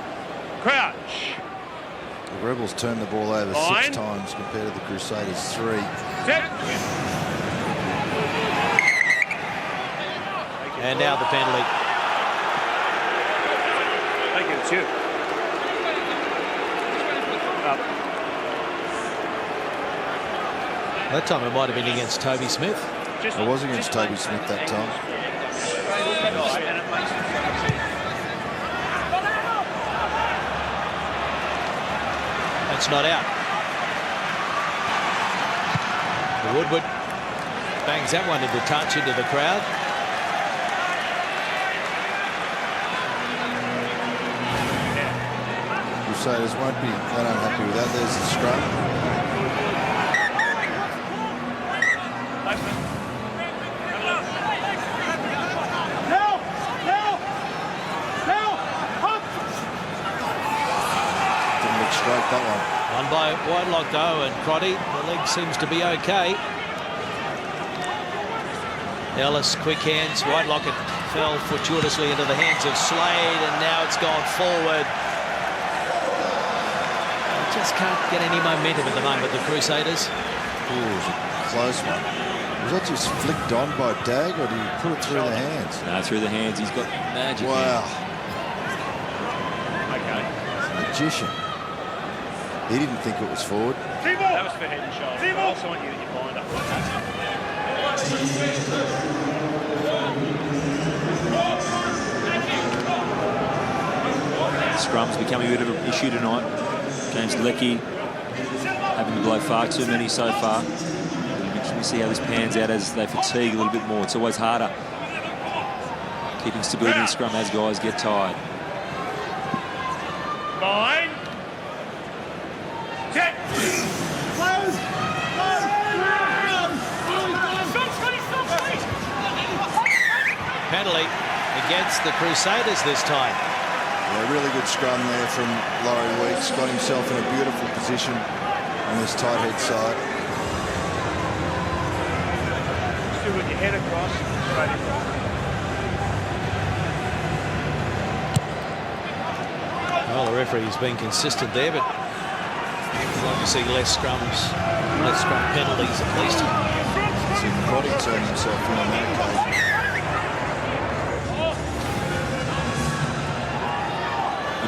Crouch. The Rebels turned the ball over 6 times compared to the Crusaders 3. And now the penalty. Thank you, it's you. That time it might have been against Toby Smith. It was against Toby Smith that time. That's not out. Woodward bangs that one into touch into the crowd. Crusaders won't be that unhappy with that. There's the scrum. That one by Whitelock though, and Crotty, the leg seems to be okay. Ellis, quick hands. Whitelock, it fell fortuitously into the hands of Slade, and now it's gone forward. Just can't get any momentum at the moment, the Crusaders. Ooh, it was a close one. Was that just flicked on by Dag, or did he put it through the hands? No, through the hands. He's got magic. Wow. Okay. He's a magician. He didn't think it was forward. That was for head and shoulder. I also want you to get lined up like that. Scrum's becoming a bit of an issue tonight. James Leckie having to blow far too many so far. We see how this pans out as they fatigue a little bit more. It's always harder keeping stability in the scrum as guys get tired. Fine. Check. Penalty against the Crusaders this time. Yeah, really good scrum there from Laurie Weeks. Got himself in a beautiful position on this tight head side. Still with your head across, straight in. Well, the referee's been consistent there, but I'd like to see less scrum penalties at least. See Crotty turn himself in on that occasion.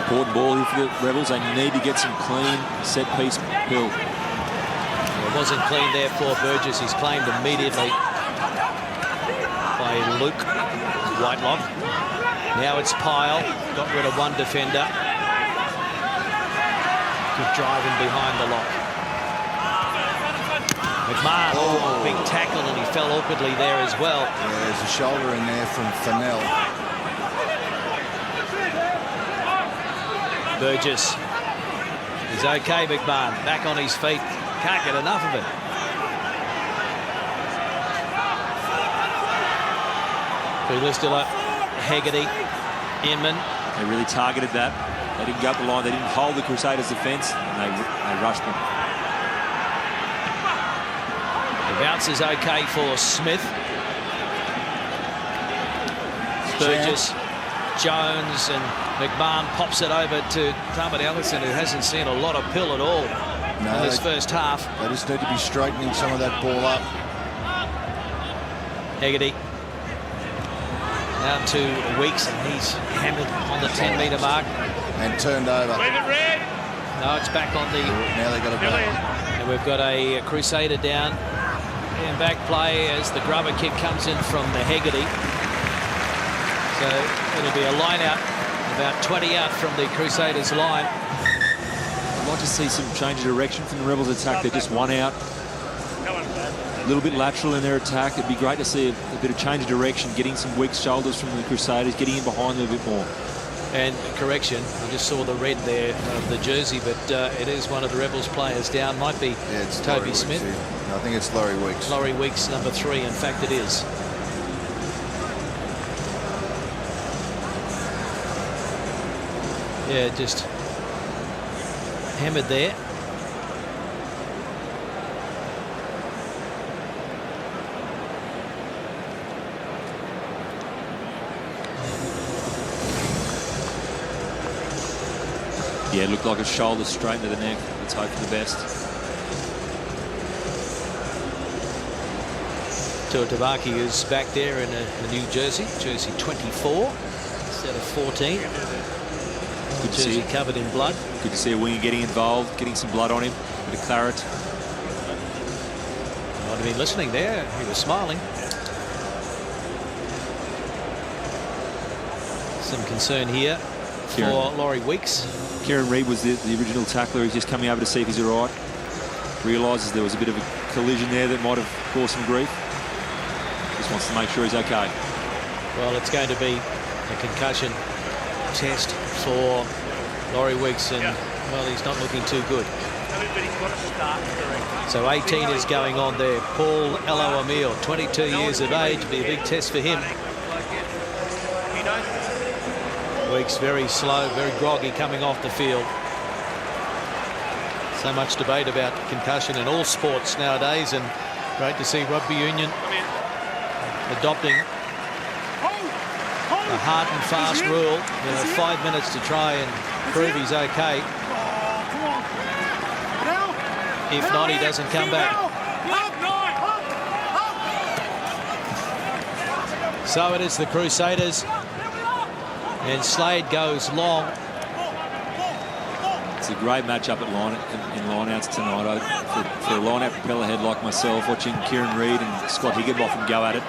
Important ball here for the Rebels. They need to get some clean set-piece pill. It wasn't clean there for Burgess. He's claimed immediately by Luke Whitelock. Now it's Pyle. Got rid of one defender. Smith driving behind the lock. McMahon, big tackle, and he fell awkwardly there as well. Yeah, there's a shoulder in there from Fennell. Burgess. He's okay, McMahon. Back on his feet. Can't get enough of it. Pulisdilla, Hegarty, Inman. They really targeted that. They didn't go up the line. They didn't hold the Crusaders' defence, and they rushed them. The bounce is okay for Smith. Burgess, Jones, and McMahon pops it over to Tamati Ellison, who hasn't seen a lot of pill at all in this first half. They just need to be straightening some of that ball up. Hegarty down to Weeks, and he's hammered on the 10-metre mark. And turned over. No, it's back on the... Now they got a back. And we've got a Crusader down in back play as the grubber kick comes in from the Hegarty. So it'll be a line out, about 20 out from the Crusaders line. I'd like to see some change of direction from the Rebels attack. They're just one out. A little bit lateral in their attack. It'd be great to see a bit of change of direction, getting some weak shoulders from the Crusaders, getting in behind them a bit more. And correction, I just saw the red there of the jersey, but it is one of the Rebels players down. Might be it's Toby Smith. I think it's Laurie Weeks. Laurie Weeks, number 3. In fact, it is. Yeah, just hammered there. Yeah, it looked like a shoulder straight into the neck. Let's hope for the best. Tuatavaki is back there in a new jersey, jersey 24 instead of 14. Good to jersey see. Covered in blood. Good to see a winger getting involved, getting some blood on him, a bit of claret. Might have been listening there. He was smiling. Some concern here for Laurie Weeks. Kieran Reid was the original tackler. He's just coming over to see if he's all right. Realises there was a bit of a collision there that might have caused some grief. Just wants to make sure he's okay. Well, it's going to be a concussion test for Laurie Weeks, and well, he's not looking too good. So 18 is going on there. Paul Elo-Emile, 22 years of age, be a big test for him. Weeks very slow, very groggy coming off the field. So much debate about concussion in all sports nowadays, and great to see Rugby Union adopting a hard and fast rule. 5 minutes to try and prove he's okay. If not, he doesn't come back. So it is the Crusaders, and Slade goes long. It's a great matchup at line-outs tonight. For a line-out propeller head like myself, watching Kieran Reid and Scott Higginbotham go at it.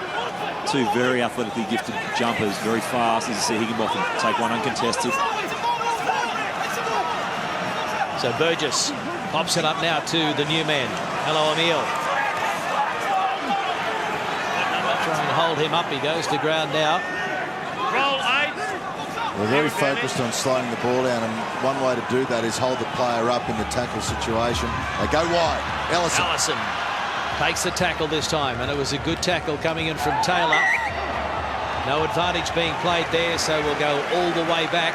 Two very athletically gifted jumpers, very fast. As you see Higginbotham take one uncontested. So Burgess pops it up now to the new man, Elo-Emile. Try and hold him up. He goes to ground now. We're very focused on slowing the ball down, and one way to do that is hold the player up in the tackle situation. They go wide. Ellison takes the tackle this time, and it was a good tackle coming in from Taylor. No advantage being played there, so we'll go all the way back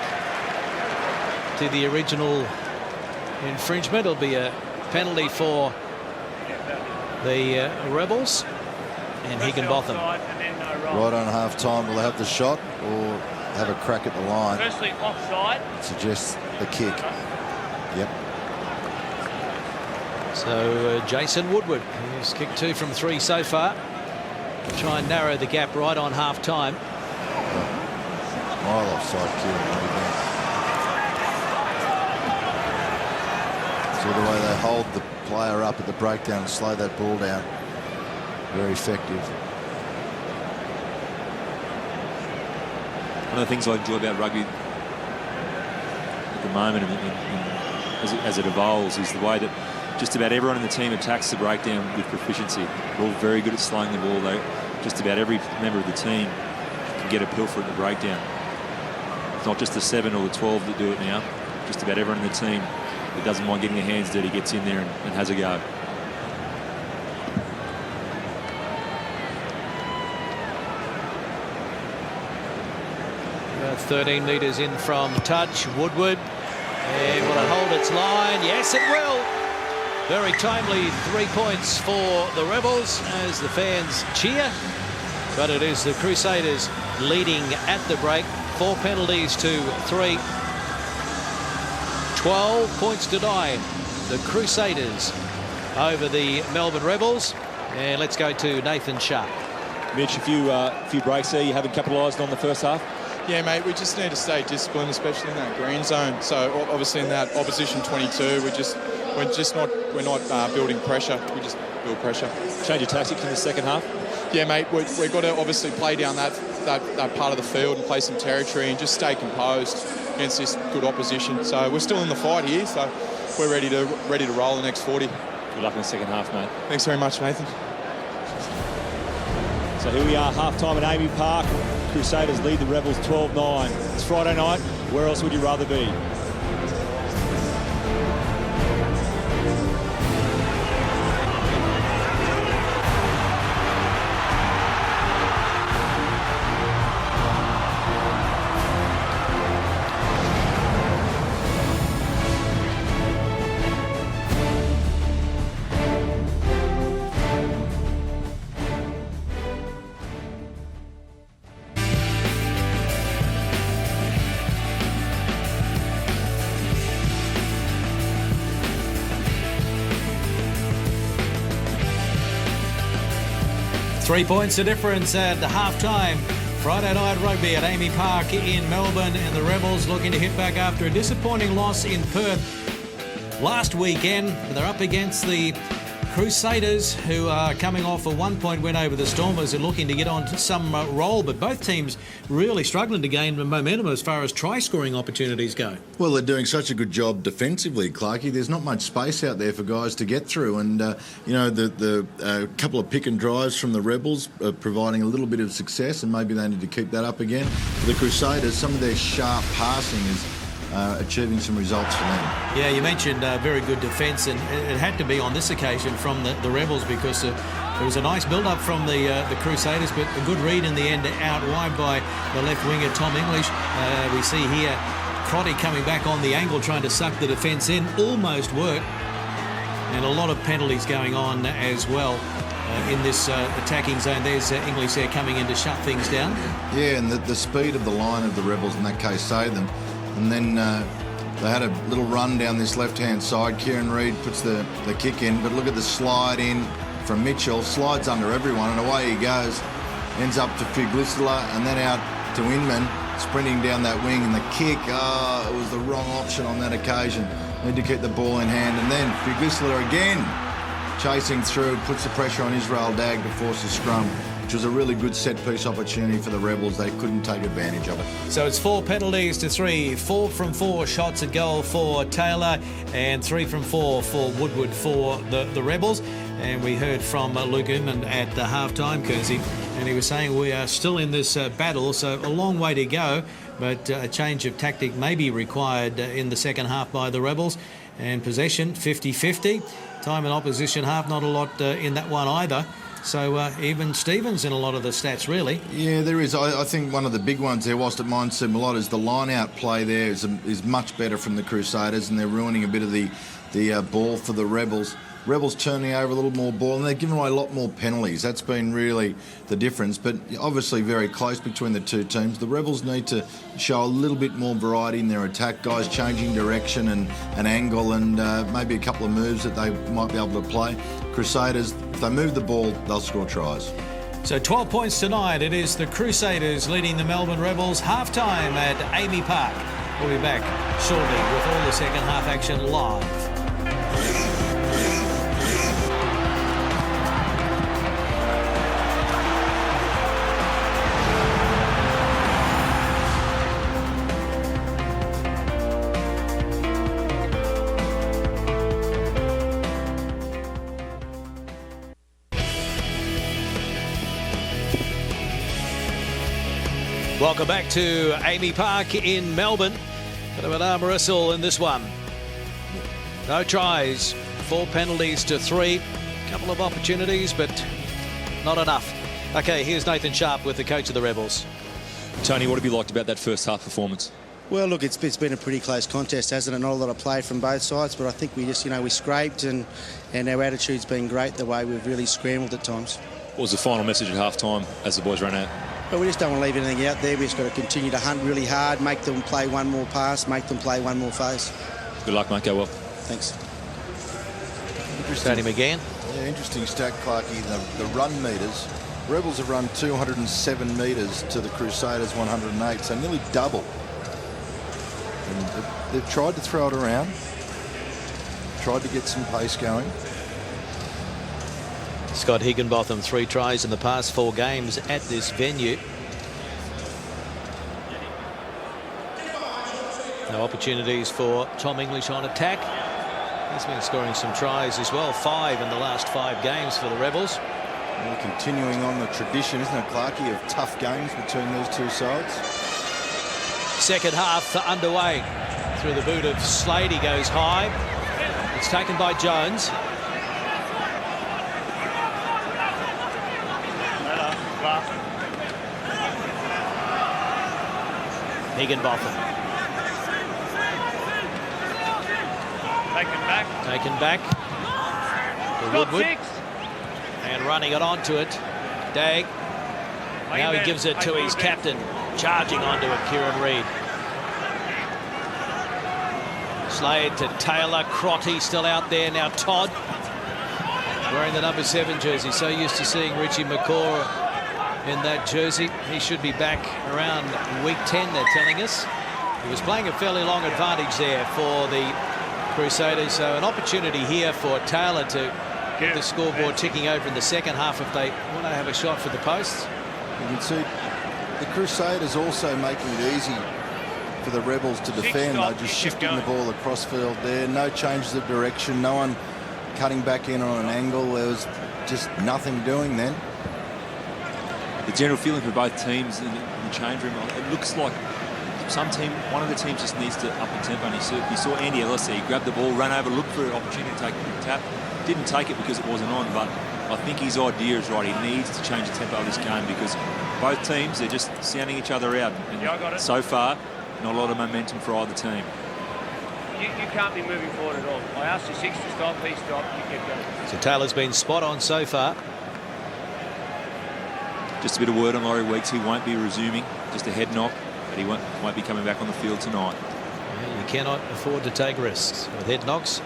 to the original infringement. It'll be a penalty for the Rebels, and Higginbotham. Right on half-time, will they have the shot or have a crack at the line? Firstly, offside. Suggests the kick. Yep. So Jason Woodward, who's kicked 2 from 3 so far, to try and narrow the gap right on half-time. Mile offside kill. So the way they hold the player up at the breakdown and slow that ball down. Very effective. One of the things I enjoy about rugby at the moment in as it evolves is the way that just about everyone in the team attacks the breakdown with proficiency. They're all very good at slowing the ball. Just about every member of the team can get a pilfer at the breakdown. It's not just the 7 or the 12 that do it now. Just about everyone in the team that doesn't mind getting their hands dirty gets in there and has a go. 13 metres in from touch. Woodward. And will it hold its line? Yes, it will. Very timely 3 points for the Rebels as the fans cheer. But it is the Crusaders leading at the break. 4 penalties to 3. 12 points to 9. The Crusaders over the Melbourne Rebels. And let's go to Nathan Sharp. Mitch, a few breaks there. You haven't capitalised on the first half? Yeah, mate, we just need to stay disciplined, especially in that green zone. So obviously in that opposition 22, we're not building pressure. We just build pressure. Change your tactics in the second half? Yeah, mate, we've got to obviously play down that part of the field and play some territory and just stay composed against this good opposition. So we're still in the fight here, so we're ready to roll the next 40. Good luck in the second half, mate. Thanks very much, Nathan. So here we are, half-time at Amy Park. Crusaders lead the Rebels 12-9. It's Friday night. Where else would you rather be? Three points the difference at half-time. Friday night rugby at Amy Park in Melbourne, and the Rebels looking to hit back after a disappointing loss in Perth last weekend. They're up against the Crusaders, who are coming off a 1-point win over the Stormers and looking to get on to some roll, but both teams really struggling to gain momentum as far as try-scoring opportunities go. Well, they're doing such a good job defensively, Clarkey. There's not much space out there for guys to get through, and the couple of pick and drives from the Rebels are providing a little bit of success, and maybe they need to keep that up again. For the Crusaders, some of their sharp passing is achieving some results for them. Yeah, you mentioned very good defence, and it had to be on this occasion from the Rebels, because there was a nice build-up from the Crusaders, but a good read in the end out wide by the left winger Tom English. We see here Crotty coming back on the angle, trying to suck the defence in. Almost worked, and a lot of penalties going on as well in this attacking zone. There's English there coming in to shut things down. Yeah, and the speed of the line of the Rebels in that case saved them. And then they had a little run down this left-hand side. Kieran Reid puts the kick in, but look at the slide in from Mitchell. Slides under everyone, and away he goes. Ends up to Fuglisla, and then out to Inman, sprinting down that wing. And the kick, it was the wrong option on that occasion. Need to keep the ball in hand. And then Fuglisla again, chasing through, puts the pressure on Israel Dagg to force the scrum, which was a really good set-piece opportunity for the Rebels. They couldn't take advantage of it. So it's 4 penalties to 3. 4 from 4 shots at goal for Taylor, and 3 from 4 for Woodward for the Rebels. And we heard from Luke Inman at the half-time, Kersey, and he was saying we are still in this battle, so a long way to go, but a change of tactic may be required in the second half by the Rebels. And possession, 50-50. Time in opposition half, not a lot in that one either. So even Stevens in a lot of the stats, really. Yeah, there is. I think one of the big ones there, whilst it might seem a lot, is the line-out play there is much better from the Crusaders, and they're ruining a bit of the ball for the Rebels. Rebels turning over a little more ball, and they're giving away a lot more penalties. That's been really the difference, but obviously very close between the two teams. The Rebels need to show a little bit more variety in their attack, guys changing direction and angle, and maybe a couple of moves that they might be able to play. Crusaders, if they move the ball, they'll score tries. So 12 points to 9. It is the Crusaders leading the Melbourne Rebels. Half-time at Amy Park. We'll be back shortly with all the second half action live. Welcome back to Amy Park in Melbourne. Bit of an arm wrestle in this one. No tries, 4 penalties to 3. Couple of opportunities, but not enough. Okay, here's Nathan Sharp with the coach of the Rebels. Tony, what have you liked about that first half performance? Well, look, it's been a pretty close contest, hasn't it? Not a lot of play from both sides, but I think we just, we scraped and our attitude's been great the way we've really scrambled at times. What was the final message at half-time as the boys ran out? But we just don't want to leave anything out there. We've just got to continue to hunt really hard, make them play one more pass, make them play one more phase. Good luck, mate. Go well. Thanks. Tony McGann. Yeah, interesting stat, Clarkie. The run metres. Rebels have run 207 metres to the Crusaders 108, so nearly double. And they've tried to throw it around, tried to get some pace going. Scott Higginbotham, 3 tries in the past 4 games at this venue. No opportunities for Tom English on attack. He's been scoring some tries as well, 5 in the last 5 games for the Rebels. Well, continuing on the tradition, isn't it, Clarkie, of tough games between these two sides. Second half underway. Through the boot of Slade, he goes high. It's taken by Jones. Higginbotham. Taken back. To Woodward. And running it onto it. Dagg. Now he gives it to his captain. Charging onto it, Kieran Reid. Slade to Taylor. Crotty still out there. Now Todd. Wearing the number 7 jersey. So used to seeing Richie McCaw in that jersey. He should be back around week 10, they're telling us. He was playing a fairly long advantage there for the Crusaders. So an opportunity here for Taylor to get the scoreboard ticking over in the second half if they want to have a shot for the posts. You can see the Crusaders also making it easy for the Rebels to defend. They're just shifting the ball across field there. No changes of direction. No one cutting back in on an angle. There was just nothing doing then. The general feeling for both teams in the change room, it looks like one of the teams just needs to up the tempo. And you saw Andy Ellis there. He grabbed the ball, ran over, looked for an opportunity to take a quick tap. Didn't take it because it wasn't on, but I think his idea is right. He needs to change the tempo of this game because both teams, they're just sounding each other out. And so far, not a lot of momentum for either team. You can't be moving forward at all. I asked you 6 to stop, he stopped, you kept going. So Taylor's been spot on so far. Just a bit of word on Laurie Weeks. He won't be resuming, just a head knock, but he won't be coming back on the field tonight. Yeah, you cannot afford to take risks with head knocks.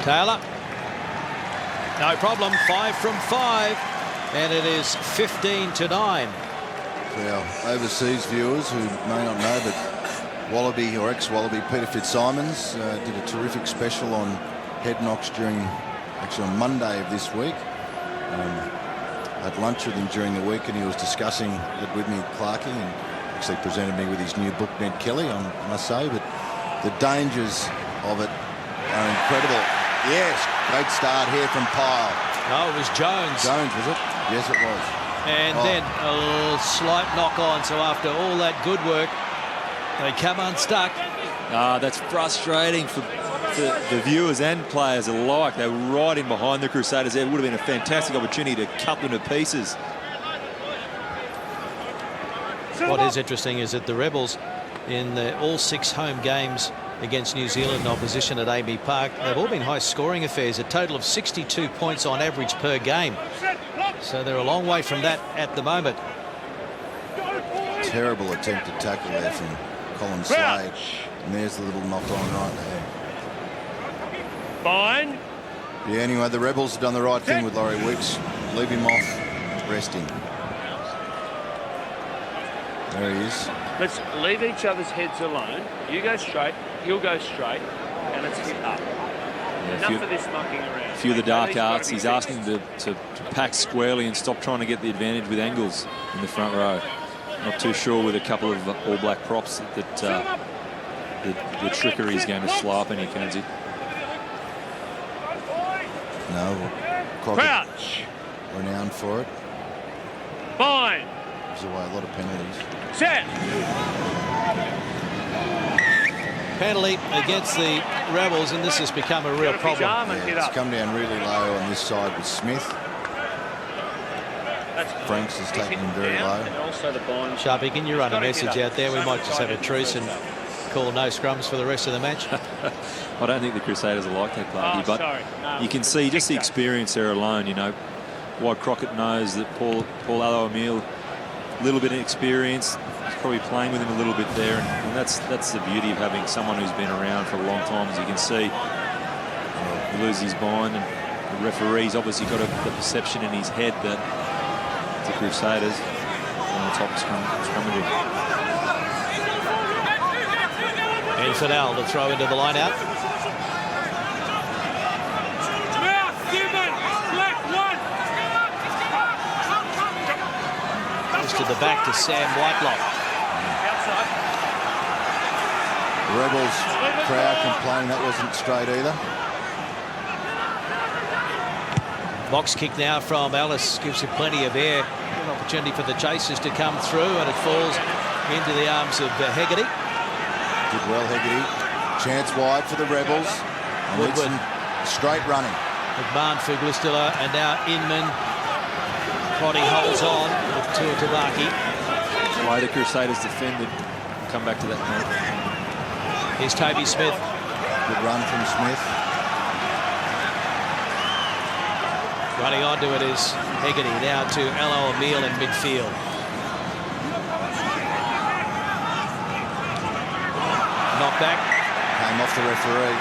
Taylor. No problem. 5 from 5. And it is 15-9. For our overseas viewers who may not know, but Wallaby or ex-Wallaby Peter Fitzsimons did a terrific special on head knocks actually on Monday of this week. Had lunch with him during the week and he was discussing it with me, Clarkie, and actually presented me with his new book, Ned Kelly, I must say. But the dangers of it are incredible. Yes, great start here from Pyle. No, it was Jones. Jones, was it? Yes, it was. And then a slight knock on. So after all that good work, they come unstuck. That's frustrating for the viewers and players alike. They were right in behind the Crusaders. There would have been a fantastic opportunity to cut them to pieces. What is interesting is that the Rebels, in all 6 home games against New Zealand in opposition at Amy Park, they've all been high-scoring affairs, a total of 62 points on average per game. So they're a long way from that at the moment. Terrible attempted tackle there from Colin Slade. And there's the little knock on right there. Fine. Yeah, anyway, the Rebels have done the right thing with Laurie Weeks. Leave him off, rest him. There he is. Let's leave each other's heads alone. You go straight, he'll go straight, and let's hit up. Enough of this mucking around. A few of the dark arts. He's asking to pack squarely and stop trying to get the advantage with angles in the front row. Not too sure with a couple of All Black props that the trickery is going to slow up any, Kenzie. know, Crockett Crouch. renowned for it. Fine. Gives away a lot of penalties. Set. Penalty against the Rebels, and this has become a real problem. Yeah, it's come down really low on this side with Smith. Franks is taking him very low. And also the bond. Sharpie, can you run a message out there? We might just have a truce and call no scrums for the rest of the match. I don't think the Crusaders are like that, Clarky, but No, you can see just the experience there alone, you know, why Crockett knows that Paul Alo-Emile, a little bit of experience, he's probably playing with him a little bit there, and that's the beauty of having someone who's been around for a long time. As you can see, he loses his mind, and the referee's obviously got the perception in his head that the Crusaders on the top scrummaging. And Fidel to throw into the line out. To the back to Sam Whitelock. The Rebels crowd complaining that wasn't straight either. Box kick now from Ellis gives him plenty of air. An opportunity for the chasers to come through, and it falls into the arms of Hegarty. Did well, Hegarty. Chance wide for the Rebels. And Woodward. Straight running. McMahon, Fuglistilla, and now Inman. Crotty holds on with Tuatavaki. Why the Crusaders defended. Come back to that point. Here's Toby Smith. Good run from Smith. Running onto it is Hegarty, now to Alo-Emile in midfield. Knockback. Came off the referee.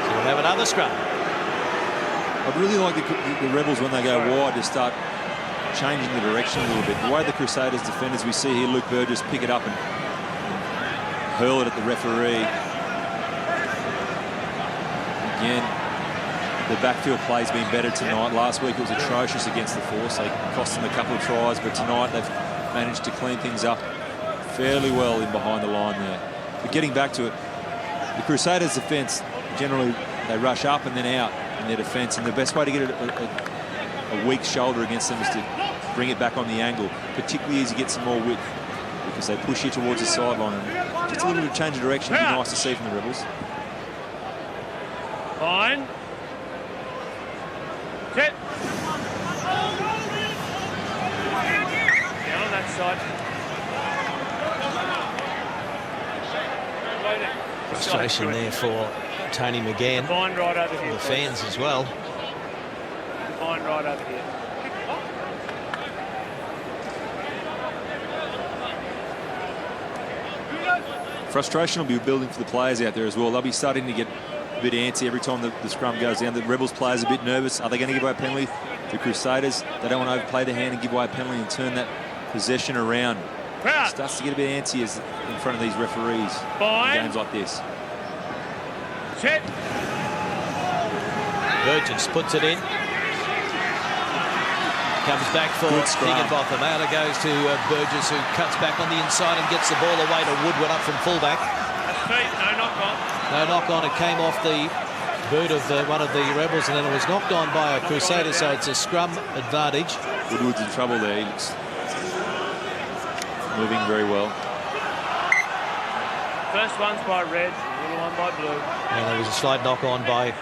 So we'll have another scrum. I'd really like the Rebels, when they go wide, to start changing the direction a little bit. The way the Crusaders defend, as we see here, Luke Burgess pick it up and hurl it at the referee. Again, the backfield play's been better tonight. Last week it was atrocious against the Force. They cost them a couple of tries, but tonight they've managed to clean things up fairly well in behind the line there. But getting back to it, the Crusaders' defence, generally they rush up and then out in their defence, and the best way to get a weak shoulder against them is to bring it back on the angle, particularly as you get some more width, because they push you towards the sideline. And just a little bit of change of direction would be nice to see from the Rebels. Fine. Set. Down on that side. Frustration there for Tony McGann. Fine right over here. The fans as well. Fine right over here. Frustration will be building for the players out there as well. They'll be starting to get a bit antsy every time the scrum goes down. The Rebels players are a bit nervous. Are they going to give away a penalty? The Crusaders, they don't want to overplay their hand and give away a penalty and turn that possession around. It starts to get a bit antsy as in front of these referees in games like this. Set. Burgess puts it in. Comes back for Higginbotham. Out it goes to Burgess, who cuts back on the inside and gets the ball away to Woodward up from fullback. That's feet. No knock on. No knock on. It came off the boot of one of the Rebels, and then it was knocked on by a Crusader, so it's a scrum advantage. Woodward's in trouble there. He looks moving very well. First one's by red, little one by blue. And there was a slight knock on by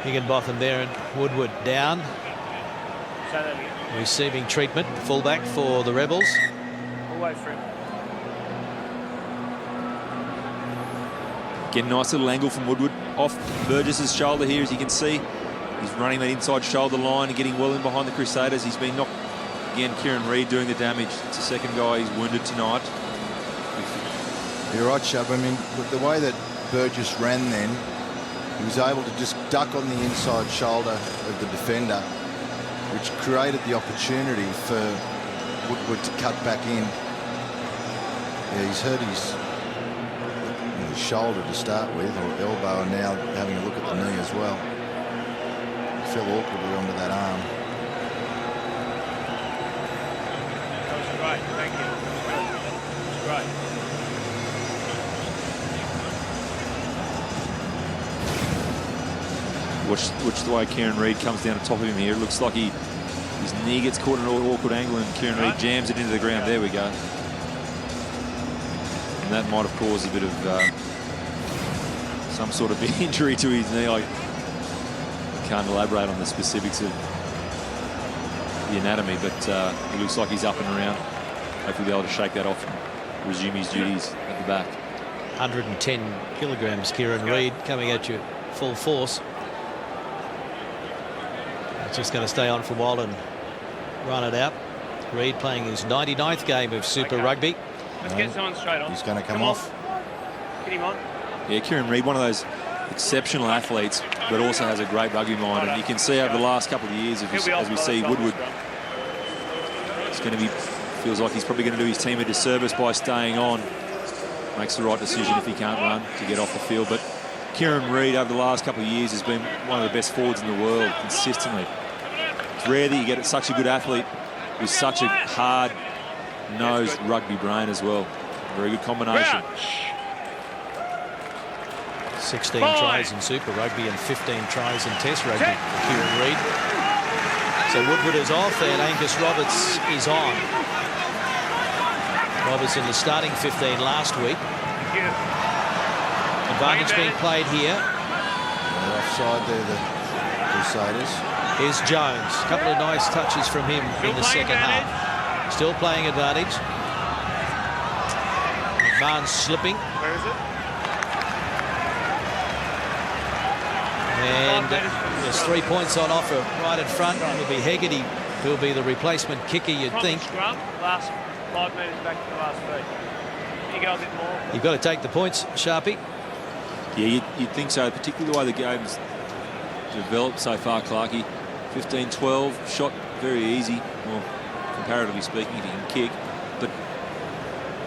Higginbotham there, and Woodward down. Say that again. Receiving treatment, fullback for the Rebels. Away for him. Again, nice little angle from Woodward off Burgess's shoulder here, as you can see. He's running that inside shoulder line and getting well in behind the Crusaders. He's been knocked. Again, Kieran Reid doing the damage. It's the second guy he's wounded tonight. You're right, Shub. I mean, the way that Burgess ran then, he was able to just duck on the inside shoulder of the defender, which created the opportunity for Woodward to cut back in. Yeah, he's hurt his shoulder to start with, or elbow, and now having a look at the knee as well. He fell awkwardly onto that arm. That was great. Thank you. That was great. Watch the way Kieran Reid comes down the top of him here. It looks like his knee gets caught in an awkward angle and Kieran Reid jams it into the ground. There we go. And that might have caused a bit of some sort of injury to his knee. I can't elaborate on the specifics of the anatomy, but it looks like he's up and around. Hopefully be able to shake that off and resume his duties at the back. 110 kilograms, Kieran Reid, coming at you full force. It's just going to stay on for a while and run it out. Reid playing his 99th game of Super Rugby. Let's get someone straight on. He's going to come off. Get him on. Yeah, Kieran Reid, one of those exceptional athletes, but also has a great rugby mind. And you can see over the last couple of years, as we see Woodward, it's going to be, feels like he's probably going to do his team a disservice by staying on. Makes the right decision if he can't run to get off the field. But Kieran Reid over the last couple of years has been one of the best forwards in the world consistently. It's rare that you get such a good athlete with such a hard-nosed rugby brain as well. Very good combination. 16 tries in Super Rugby and 15 tries in Test Rugby for Kieran Reid. So Woodward is off and Angus Roberts is on. Roberts in the starting 15 last week. Advantage being played here. They're offside there, the Crusaders. Here's Jones. A couple of nice touches from him in the second half. Still playing advantage. McMahon's slipping. Where is it? And there's 3 points on offer right in front. It'll be Hegarty who'll be the replacement kicker, you'd think. Scrum, last 5 metres back to the last 3. Can you go a bit more? You've got to take the points, Sharpie. Yeah, you'd think so, particularly the way the game's developed so far, Clarkey. 15-12, shot very easy, well, comparatively speaking, if you can kick. But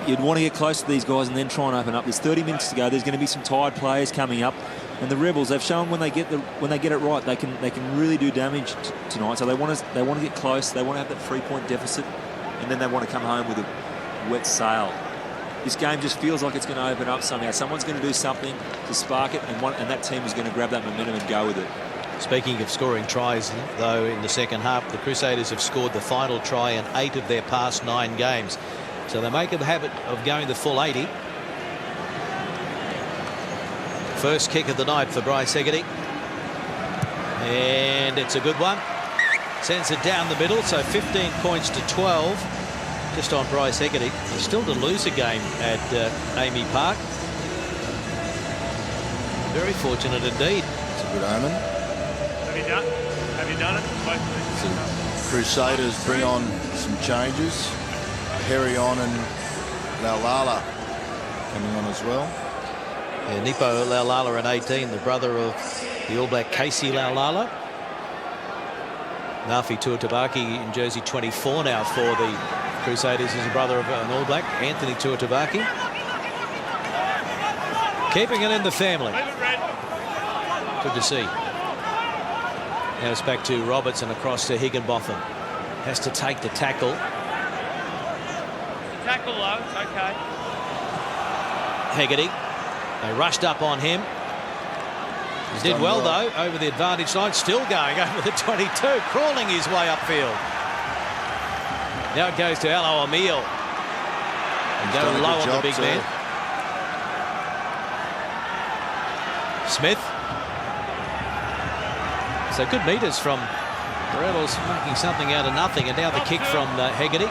you'd want to get close to these guys and then try and open up. There's 30 minutes to go. There's going to be some tired players coming up. And the Rebels, they've shown when they get it right, they can really do damage tonight. So they want to get close. They want to have that 3-point deficit, and then they want to come home with a wet sail. This game just feels like it's going to open up somehow. Someone's going to do something to spark it, and that team is going to grab that momentum and go with it. Speaking of scoring tries, though, in the second half, the Crusaders have scored the final try in 8 of their past 9 games. So they make a habit of going the full 80. First kick of the night for Bryce Hegarty. And it's a good one. Sends it down the middle, so 15 points to 12. Just on Bryce Hegarty. He's still to lose a game at Amy Park. Very fortunate indeed. It's a good omen. Have you done it? So Crusaders bring on some changes. Perry on and Laulala coming on as well. Yeah, Nipo Laulala in 18, the brother of the All Black Casey Laulala. Nafi Tuatavaki in jersey 24 now for the Crusaders is a brother of an All Black, Anthony Tuatavaki. Keeping it in the family. Good to see. Now it's back to Roberts and across to Higginbotham. Has to take the tackle. Tackle low, it's okay. Hegarty. They rushed up on him. He did well, though, over the advantage line. Still going over the 22, crawling his way upfield. Now it goes to Alo Emile. And go low on the big man. Smith. So good metres from the Rebels, making something out of nothing. And now the kick from Hegarty.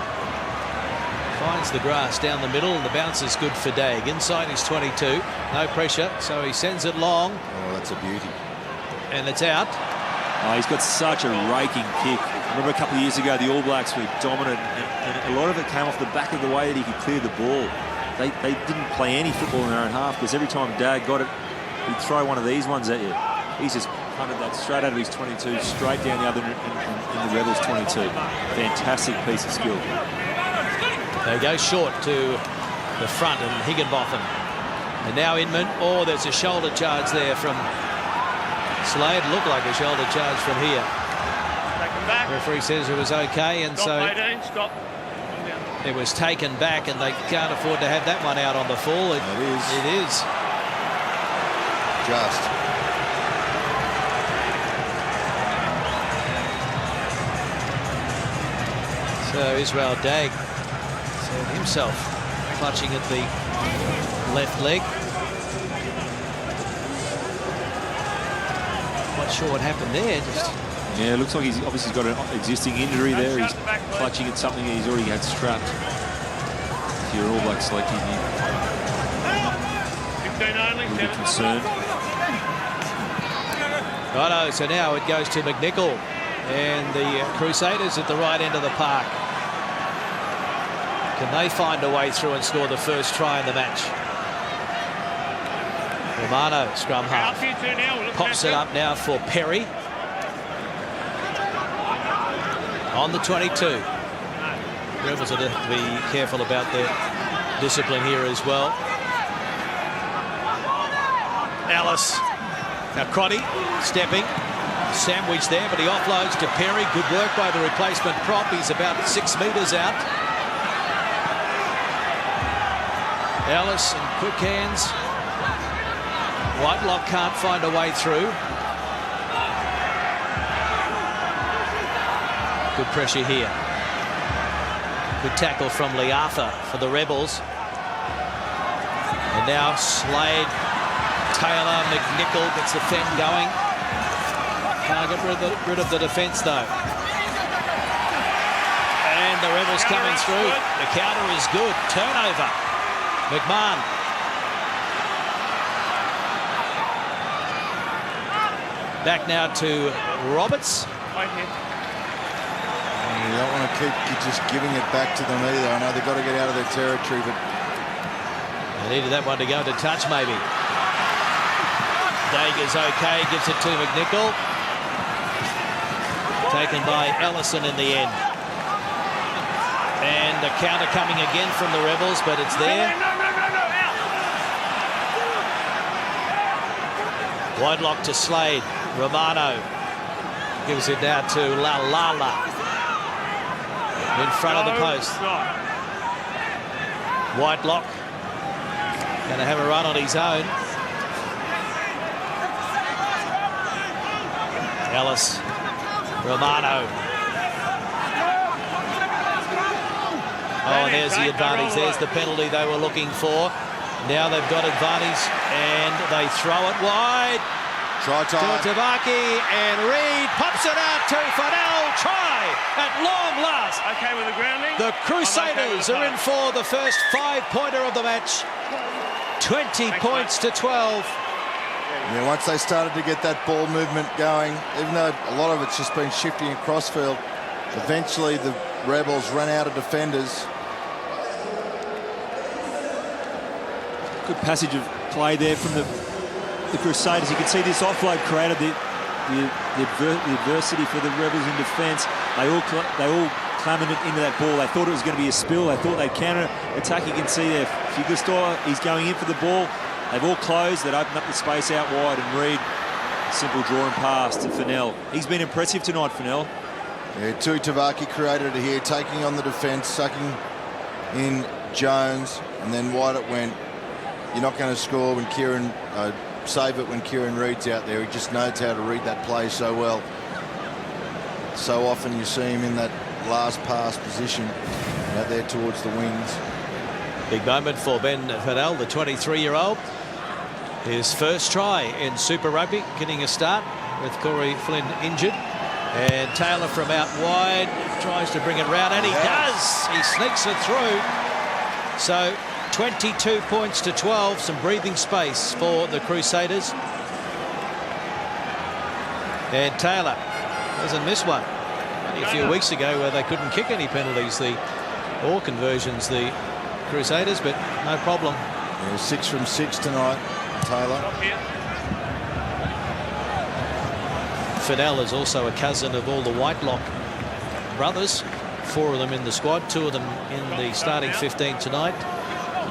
Finds the grass down the middle, and the bounce is good for Dag. Inside his 22, no pressure, so he sends it long. Oh, that's a beauty. And it's out. Oh, he's got such a raking kick. I remember a couple of years ago, the All Blacks were dominant, and a lot of it came off the back of the way that he could clear the ball. They didn't play any football in their own half, because every time Dag got it, he'd throw one of these ones at you. He's just punted that straight out of his 22, straight down the other in the Rebels' 22. Fantastic piece of skill. They go short to the front and Higginbotham. And now Inman. Oh, there's a shoulder charge there from Slade. Looked like a shoulder charge from here. Take him back. The referee says it was okay, and Stop, so 18, stop. it was taken back, and they can't afford to have that one out on the full. It is. Just. So Israel Dagg found himself clutching at the left leg. Not sure what happened there. Yeah, it looks like he's obviously got an existing injury there. He's clutching at something that he's already had strapped. If you're All Black selected, you'd be concerned. Righto, so now it goes to McNichol and the Crusaders at the right end of the park. Can they find a way through and score the first try in the match? Romano, scrum half. Pops it up now for Perry. On the 22. Rebels are to be careful about their discipline here as well. Ellis. Now Crotty stepping. Sandwich there, but he offloads to Perry. Good work by the replacement prop. He's about 6 metres out. Ellis and quick hands. Whitelock can't find a way through. Good pressure here. Good tackle from Liafa for the Rebels. And now Slade, Taylor, McNichol gets the fend going. Can't get rid of the defence though. And the Rebels coming through. The counter is good. Turnover. McMahon. Back now to Roberts. You don't want to keep just giving it back to them either. I know they've got to get out of their territory, but they needed that one to go into touch, maybe. Dager's okay, gives it to McNichol. Taken by Ellison in the end. And the counter coming again from the Rebels, but it's there. Whitelock to Slade. Romano gives it now to Lala. In front of the post. Whitelock going to have a run on his own. Ellis. Romano. Oh, and there's the advantage. There's the penalty they were looking for. Now they've got advantage and they throw it wide. Try time. To Tabaki, and Reed pops it out to Fennell. Try at long last. Okay with the grounding. The Crusaders are in for the first 5-pointer of the match. 20 points to 12. Yeah, once they started to get that ball movement going, even though a lot of it's just been shifting across field, eventually the Rebels ran out of defenders. Good passage of play there from the Crusaders. You can see this offload created the adversity for the Rebels in defence. They all clamoured into that ball. They thought it was going to be a spill. They thought they'd counter attack. You can see there, Fugustor, he's going in for the ball. They've all closed. They'd opened up the space out wide, and Reed, simple drawing pass to Fennell. He's been impressive tonight, Fennell. Yeah, Tui Tavaki created it here, taking on the defence, sucking in Jones, and then wide it went. You're not going to score when Kieran, save it when Kieran Reed's out there. He just knows how to read that play so well. So often you see him in that last pass position out there towards the wings. Big moment for Ben Fennell, the 23-year-old. His first try in Super Rugby, getting a start with Corey Flynn injured. And Taylor from out wide tries to bring it round, and he does. He sneaks it through. So 22 points to 12, some breathing space for the Crusaders. And Taylor doesn't miss one. Only a few weeks ago where they couldn't kick any penalties or conversions, the Crusaders, but no problem. Yeah, 6 from 6 tonight, Taylor. Fennell is also a cousin of all the Whitelock brothers. 4 of them in the squad, 2 of them in the starting 15 tonight.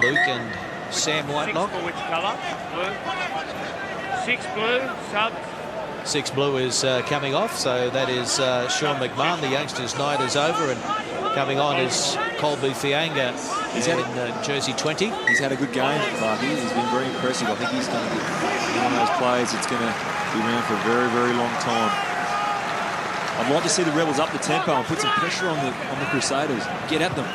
Luke and Sam Whitelock. 6 for which colour? Blue. 6 blue, sub. 6 blue is coming off, so that is Sean McMahon. The youngster's night is over, and coming on is Colby Fianga. He's in jersey 20. He's had a good game, Marky. He's been very impressive. I think he's going to be one of those players that's going to be around for a very, very long time. I'd like to see the Rebels up the tempo and put some pressure on the Crusaders. Get at them.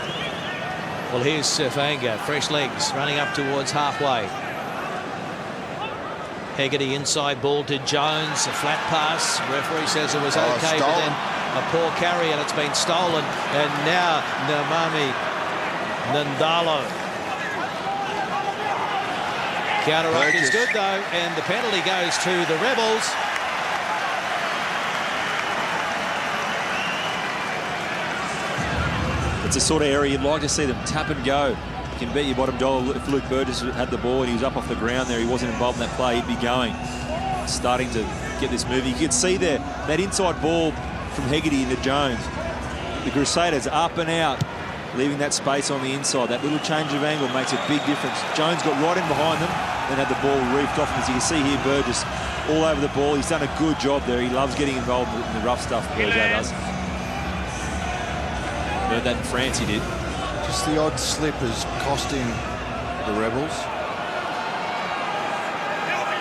Well, here's Fanga, fresh legs, running up towards halfway. Hegarty inside ball to Jones, a flat pass. Referee says it was okay, but then a poor carry and it's been stolen. And now Namami Nandalo. Counter-ruck is good though, and the penalty goes to the Rebels. It's the sort of area you'd like to see them tap and go. You can bet your bottom dollar if Luke Burgess had the ball and he was up off the ground there, he wasn't involved in that play, he'd be going. Starting to get this moving. You can see there, that inside ball from Hegarty into Jones. The Crusaders up and out, leaving that space on the inside. That little change of angle makes a big difference. Jones got right in behind them, then had the ball reefed off. And as you can see here, Burgess all over the ball. He's done a good job there. He loves getting involved in the rough stuff, Burgess does. Learned that in France, he did. Just the odd slip is costing the Rebels.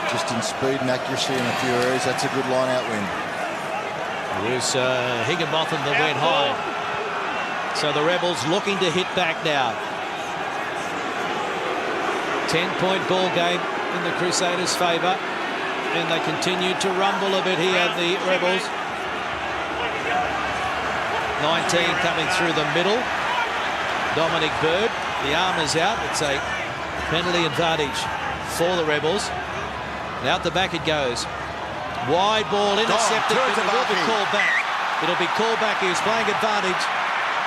Just in speed and accuracy in a few areas. That's a good line-out win. It was Higginbotham that went high. So the Rebels looking to hit back now. 10-point ball game in the Crusaders' favour. And they continue to rumble a bit here, the Rebels. 19 coming through the middle. Dominic Bird, the arm is out. It's a penalty advantage for the Rebels. And out the back it goes. Wide ball intercepted, but it will be called back. It'll be called back. He was playing advantage.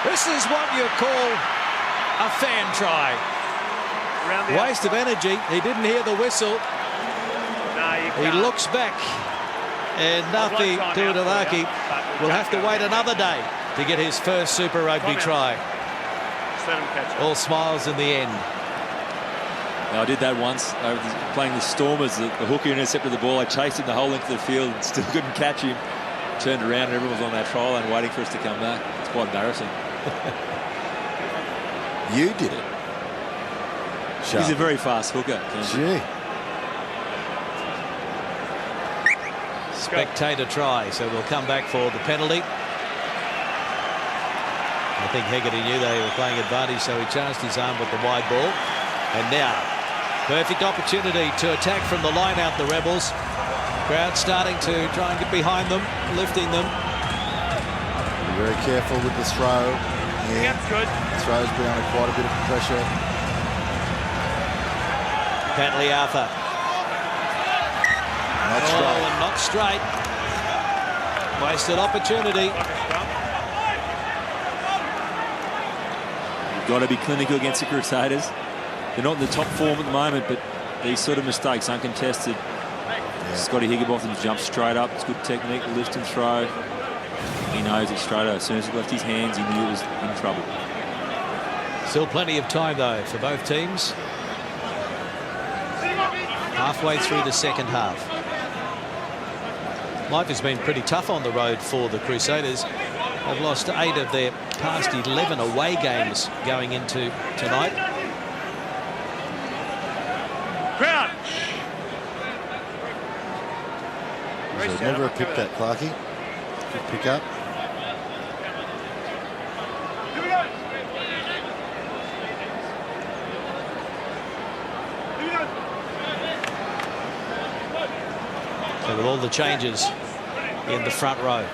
This is what you call a fan try. Waste of energy. He didn't hear the whistle. He looks back. And Nafi Tuitalaki will have to wait another day to get his first Super Rugby try. All smiles in the end. Now, I did that once. I was playing the Stormers. The hooker intercepted the ball. I chased him the whole length of the field and still couldn't catch him. Turned around and everyone was on that trial and waiting for us to come back. It's quite embarrassing. You did it. Sharp. He's a very fast hooker. Gee. Spectator try, so we'll come back for the penalty. I think Hegarty knew they were playing advantage, so he charged his arm with the wide ball. And now, perfect opportunity to attack from the line out, the Rebels. Crowd starting to try and get behind them, lifting them. Be very careful with the throw. Yeah, that's good. Throw's been under quite a bit of pressure. Pantley Arthur. Not straight. And not straight. Wasted opportunity. You've got to be clinical against the Crusaders. They're not in the top form at the moment, but these sort of mistakes, uncontested. Yeah. Scotty Higginbotham jumps straight up. It's good technique, lift and throw. He knows it straight up. As soon as he left his hands, he knew he was in trouble. Still plenty of time, though, for both teams. Halfway through the second half. Life has been pretty tough on the road for the Crusaders. They've lost 8 of their past 11 away games going into tonight. Crouch. So never a pick that, Clarkie. Good pick up. So with all the changes in the front row,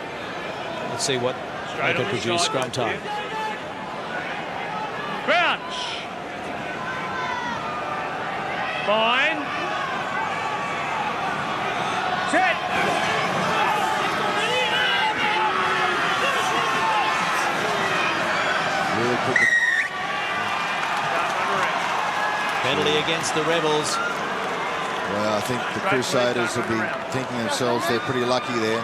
let's see what they can produce scrum time. Crouch. Fine. Set. Really put the... Penalty against the Rebels. Well, I think the Crusaders will be thinking themselves they're pretty lucky there.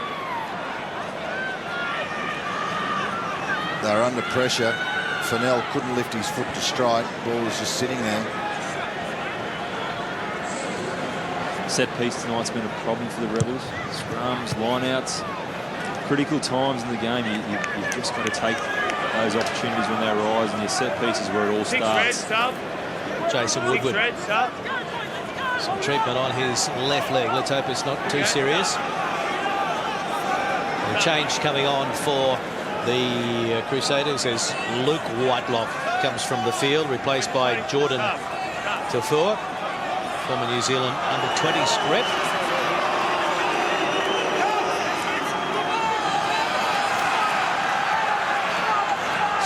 They're under pressure. Fennell couldn't lift his foot to strike. Ball was just sitting there. Set piece tonight's been a problem for the Rebels. Scrums, lineouts, critical times in the game. You've just got to take those opportunities when they arise, and your set piece is where it all starts. Jason Woodward. Some treatment on his left leg. Let's hope it's not too serious. The change coming on for the Crusaders as Luke Whitelock comes from the field, replaced by Jordan Tafua, former New Zealand under-20s rep.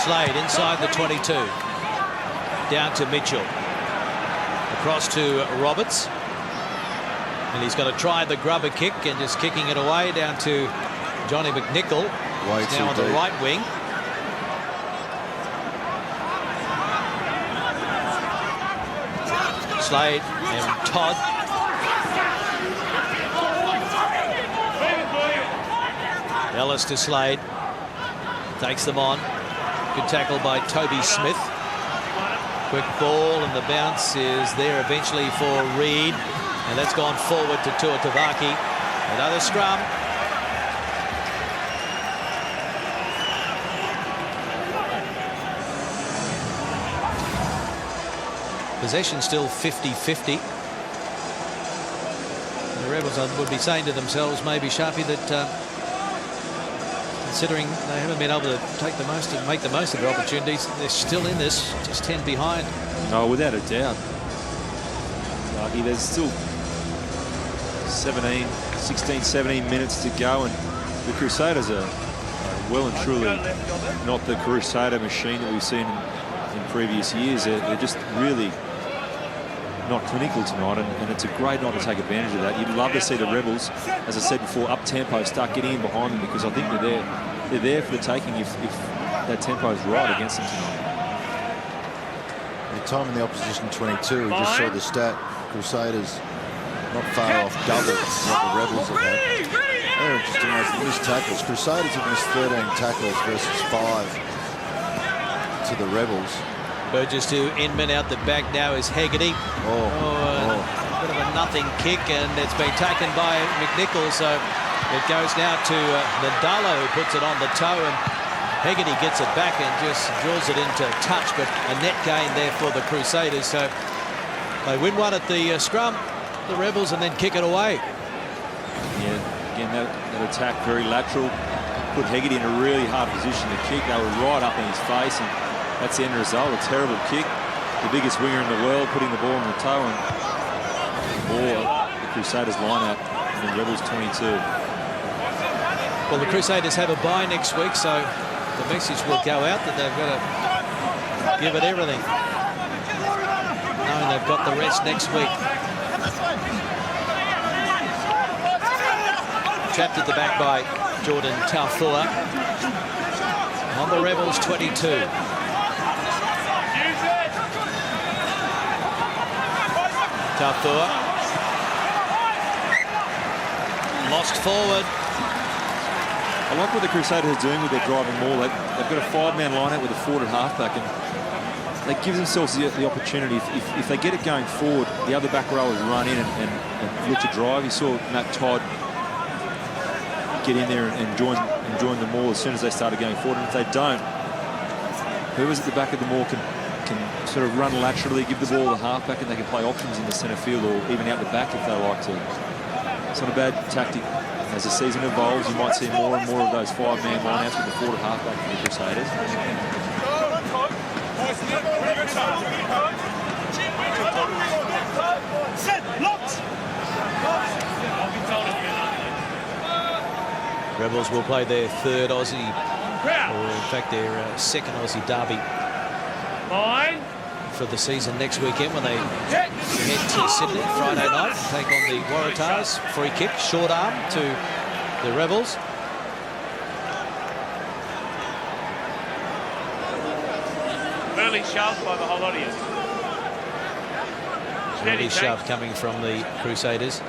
Slade inside the 22. Down to Mitchell. Across to Roberts. And he's going to try the grubber kick and just kicking it away down to Johnny McNichol. He's now on the right wing. Slade and Todd. Ellis to Slade. Takes them on. Good tackle by Toby Smith. Quick ball, and the bounce is there eventually for Reid. And that's gone forward to Tuatavaki. Another scrum. Possession still 50-50. The Rebels would be saying to themselves, maybe, Sharpie, that considering they haven't been able to make the most of their opportunities, they're still in this, just 10 behind. Oh, without a doubt. Lucky, there's still 16, 17 minutes to go, and the Crusaders are well and truly not the Crusader machine that we've seen in previous years. They're just really not clinical tonight, and it's a great night to take advantage of that. You'd love to see the Rebels, as I said before, up-tempo, start getting in behind them, because I think they're there for the taking if that tempo is right against them tonight. The time in the opposition 22, we just saw the stat, Crusaders not far off double what the Rebels have had. They're interesting, those missed tackles. Crusaders have missed 13 tackles versus 5 to the Rebels. Burgess to Inman, out the back now is Hegarty. A bit of a nothing kick, and it's been taken by McNichol, so it goes now to Nadalo, who puts it on the toe, and Hegarty gets it back and just drills it into touch, but a net gain there for the Crusaders. So they win one at the scrum, the Rebels, and then kick it away. Yeah, again, that attack very lateral, put Hegarty in a really hard position to kick. They were right up in his face, and that's the end result. A terrible kick. The biggest winger in the world putting the ball on the toe, and the Crusaders line out, and the Rebels 22. Well, the Crusaders have a bye next week, so the message will go out that they've got to give it everything, knowing they've got the rest next week. Trapped at the back by Jordan Taufua. On the Rebels 22. Taufua. Lost forward. I like what the Crusaders are doing with their driving maul. They've got a 5-man line-out with a forward halfback, and they give themselves the opportunity. If they get it going forward, the other back rowers run in and look to drive. You saw Matt Todd get in there and join the maul as soon as they started going forward. And if they don't, whoever's at the back of the maul can sort of run laterally, give the ball to the halfback, and they can play options in the centre field or even out the back if they like to. It's not a bad tactic. As the season evolves, you might see more and more of those 5-man lineouts with the forward halfback for the Crusaders. Rebels will play their third Aussie, or in fact their second Aussie derby for the season next weekend, when they head to Sydney Friday night and take on the Waratahs. Free kick, short arm to the Rebels. Early shove by the whole audience. Early shove coming from the Crusaders.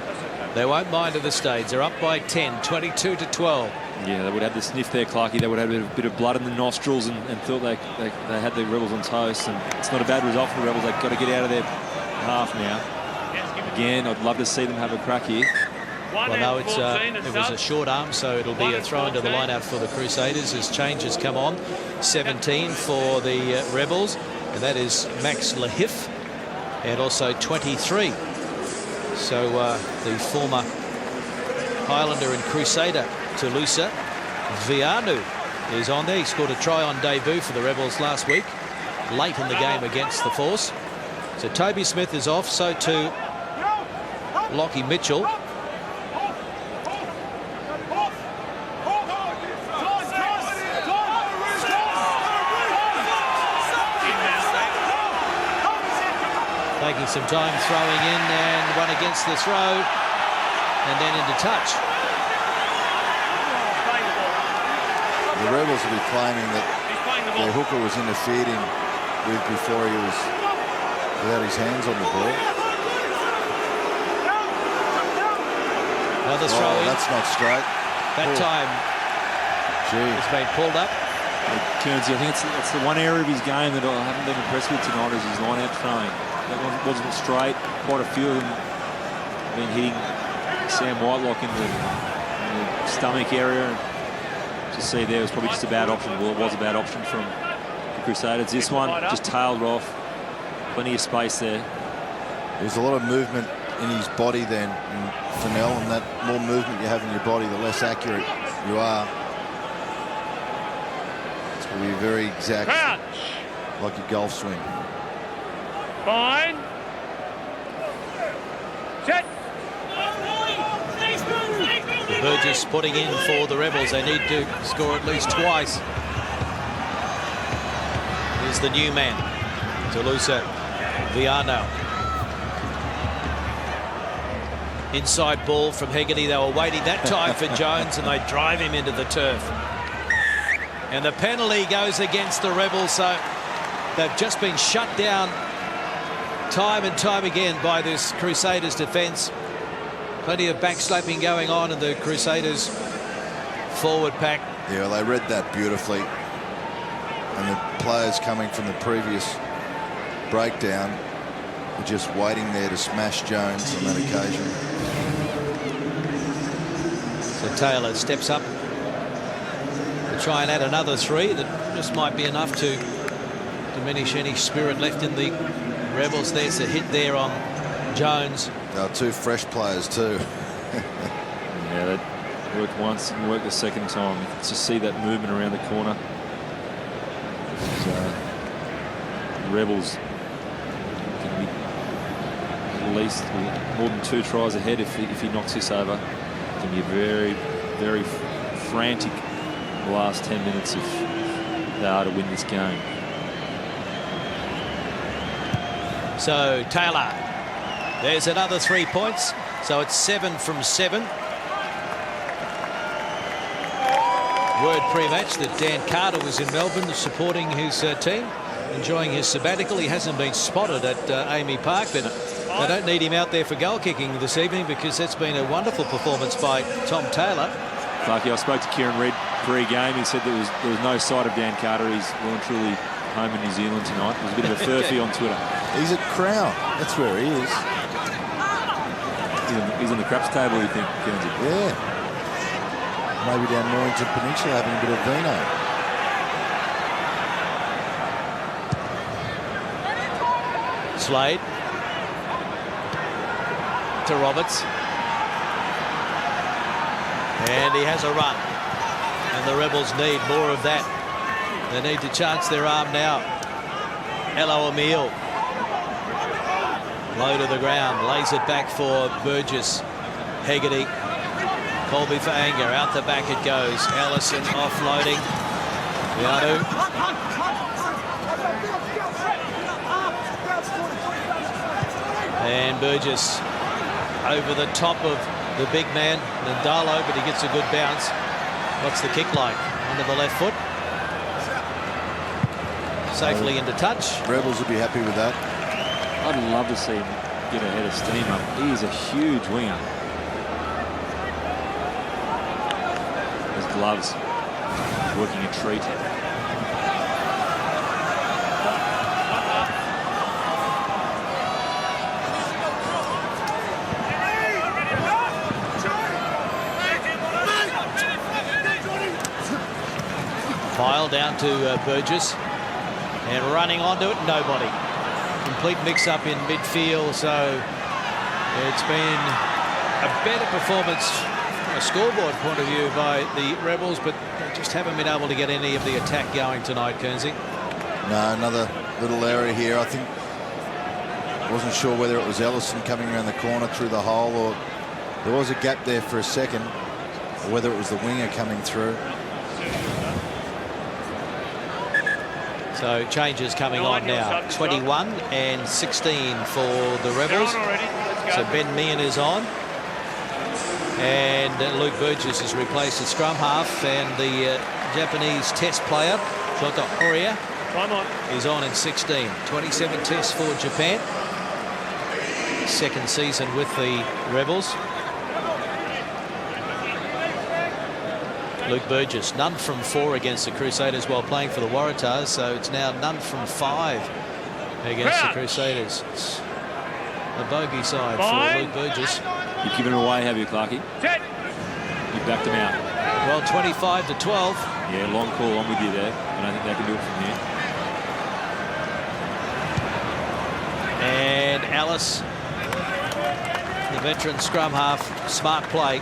They won't mind at this stage. They're up by 10, 22-12. Yeah, they would have the sniff there, Clarkey. They would have a bit of blood in the nostrils and thought they had the Rebels on toast. And it's not a bad result for the Rebels. They've got to get out of their half now. Again, I'd love to see them have a crack here. Well, no, it was a short arm, so it'll be a throw into the line-out for the Crusaders as changes come on. 17 for the Rebels, and that is Max Lahif, and also 23. So the former Highlander and Crusader, Toulousa, Vianu is on there. He scored a try on debut for the Rebels last week, late in the game against the Force. So Toby Smith is off, so too Lockie Mitchell. Taking some time throwing in, and one against the throw and then into touch. The Rebels will be claiming that their hooker was interfered in with before he was without his hands on the ball. Another throw in. That's not straight. That time it's been pulled up. Kearnsey, I think it's the one area of his game that I haven't been impressed with tonight is his line-out throwing. That wasn't straight. Quite a few of them been hitting Sam Whitelock in the stomach area. And to see there was probably just a bad option. Well, it was a bad option from the Crusaders. This one just tailed off. Plenty of space there. There's a lot of movement in his body then, Fennell, and that more movement you have in your body, the less accurate you are. It's going to be very exact, like a golf swing. Fine. Set. Burgess putting in for the Rebels. They need to score at least twice. Here's the new man, Toulousa Viano. Inside ball from Hegarty. They were waiting that time for Jones, and they drive him into the turf. And the penalty goes against the Rebels, so they've just been shut down time and time again by this Crusaders defence. Plenty of backslapping going on in the Crusaders forward pack. Yeah, they read that beautifully. And the players coming from the previous breakdown were just waiting there to smash Jones on that occasion. So Taylor steps up to try and add another three. That just might be enough to diminish any spirit left in the Rebels. There's a hit there on Jones. They are two fresh players too. Yeah, that worked once and worked the second time. You can just see that movement around the corner. So, Rebels can be at least more than 2 tries ahead if he knocks this over. It can be very, very frantic the last 10 minutes if they are to win this game. So Taylor, there's another 3 points. So it's 7 from 7. Word pre-match that Dan Carter was in Melbourne supporting his team, enjoying his sabbatical. He hasn't been spotted at Amy Park, but they don't need him out there for goal kicking this evening because that's been a wonderful performance by Tom Taylor. Clarkie, I spoke to Kieran Reid pre-game. He said there was no sight of Dan Carter. He's well and truly home in New Zealand tonight. There was a bit of a furphy on Twitter. He's at Crown. That's where he is. He's on the craps table, you think, Kearnsey? Yeah. Maybe down Mornington Peninsula having a bit of vino. Slade to Roberts. And he has a run. And the Rebels need more of that. They need to chance their arm now. Hello, Emile. Low to the ground. Lays it back for Burgess. Hegarty. Colby for Anger. Out the back it goes. Allison offloading. Vianu. And Burgess over the top of the big man, Nandalo, but he gets a good bounce. What's the kick like? Under the left foot. Safely into touch. Rebels would be happy with that. I'd love to see him get a head of steam up. He is a huge winger. His gloves working a treat. Pile down to Burgess. And running onto it, nobody. Complete mix-up in midfield, so it's been a better performance a scoreboard point of view by the Rebels, but they just haven't been able to get any of the attack going tonight, Kearnsey. No, another little area here. I think I wasn't sure whether it was Ellison coming around the corner through the hole, or there was a gap there for a second, or whether it was the winger coming through. So changes coming on now. 21 and 16 for the Rebels. So Ben Meehan is on. And Luke Burgess is replaced at scrum half. And the Japanese test player, Shota Horia, is on in 16. 27 tests for Japan. Second season with the Rebels. Luke Burgess, none from 4 against the Crusaders while playing for the Waratahs, so it's now none from 5 against the Crusaders. It's a bogey side for Luke Burgess. You've given it away, have you, Clarkie? You backed them out. Well, 25 to 12. Yeah, long call. I'm with you there. I don't think they can do it from here. And Alice, the veteran scrum half, smart play.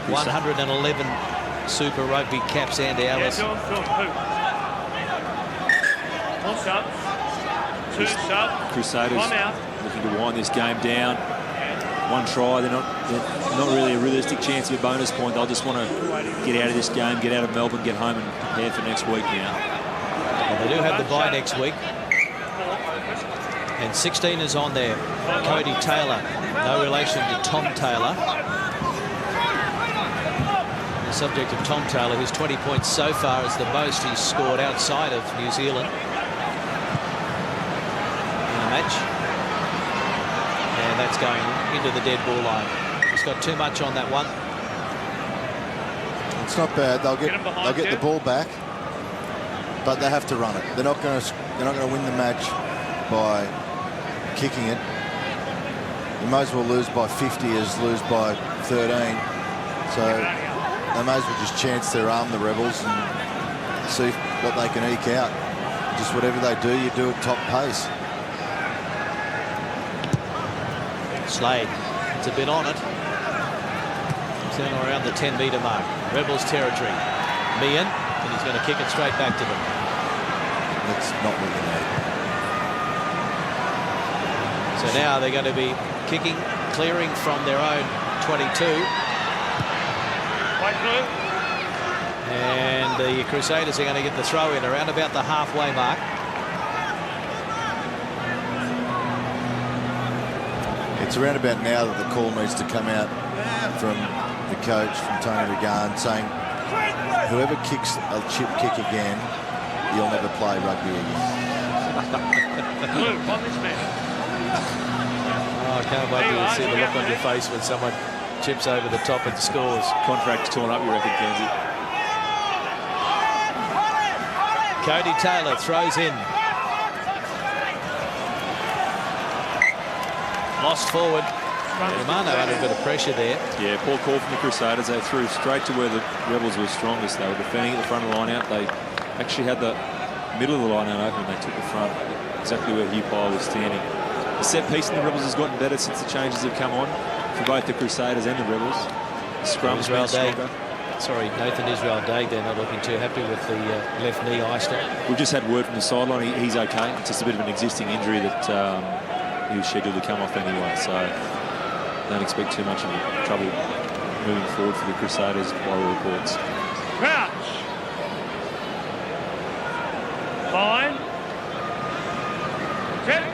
111 Super Rugby caps and Alice. Crusaders looking to wind this game down. One try. They're not really a realistic chance of a bonus point. They'll just want to get out of this game, get out of Melbourne, get home and prepare for next week now. Well, they do have the bye next week. And 16 is on there. Cody Taylor, no relation to Tom Taylor. The subject of Tom Taylor, whose 20 points so far is the most he's scored outside of New Zealand in a match. And that's going into the dead ball line. He's got too much on that one. It's not bad. They'll get the ball back, but they have to run it. They're not going to win the match by kicking it. You might as well lose by 50 as lose by 13. So they may as well just chance their arm, the Rebels, and see what they can eke out. Just whatever they do, you do at top pace. Slade, it's a bit on it. Down around the 10-metre mark. Rebels territory. Meehan, and he's going to kick it straight back to them. That's not what you need. So now they're going to be kicking, clearing from their own 22. And the Crusaders are going to get the throw in around about the halfway mark. It's around about now that the call needs to come out from the coach, from Tony Regan, saying whoever kicks a chip kick again, you'll never play rugby again. Oh, I can't wait to see the look on your face when someone chips over the top and scores. Contract's torn up, you reckon, Kenzie? Cody Taylor throws in. Lost forward. Romano under a bit of pressure there. Yeah, poor call from the Crusaders. They threw straight to where the Rebels were strongest. They were defending at the front of the line out. They actually had the middle of the line out open. They took the front, exactly where Hugh Pyle was standing. The set piece in the Rebels has gotten better since the changes have come on for both the Crusaders and the Rebels. Scrum's been stronger. Sorry, Nathan Israel Day, they're not looking too happy with the left knee iced. We've just had word from the sideline. He's okay. It's just a bit of an existing injury that he was scheduled to come off anyway. So don't expect too much of trouble moving forward for the Crusaders by all reports. Crouch. Fine. Check.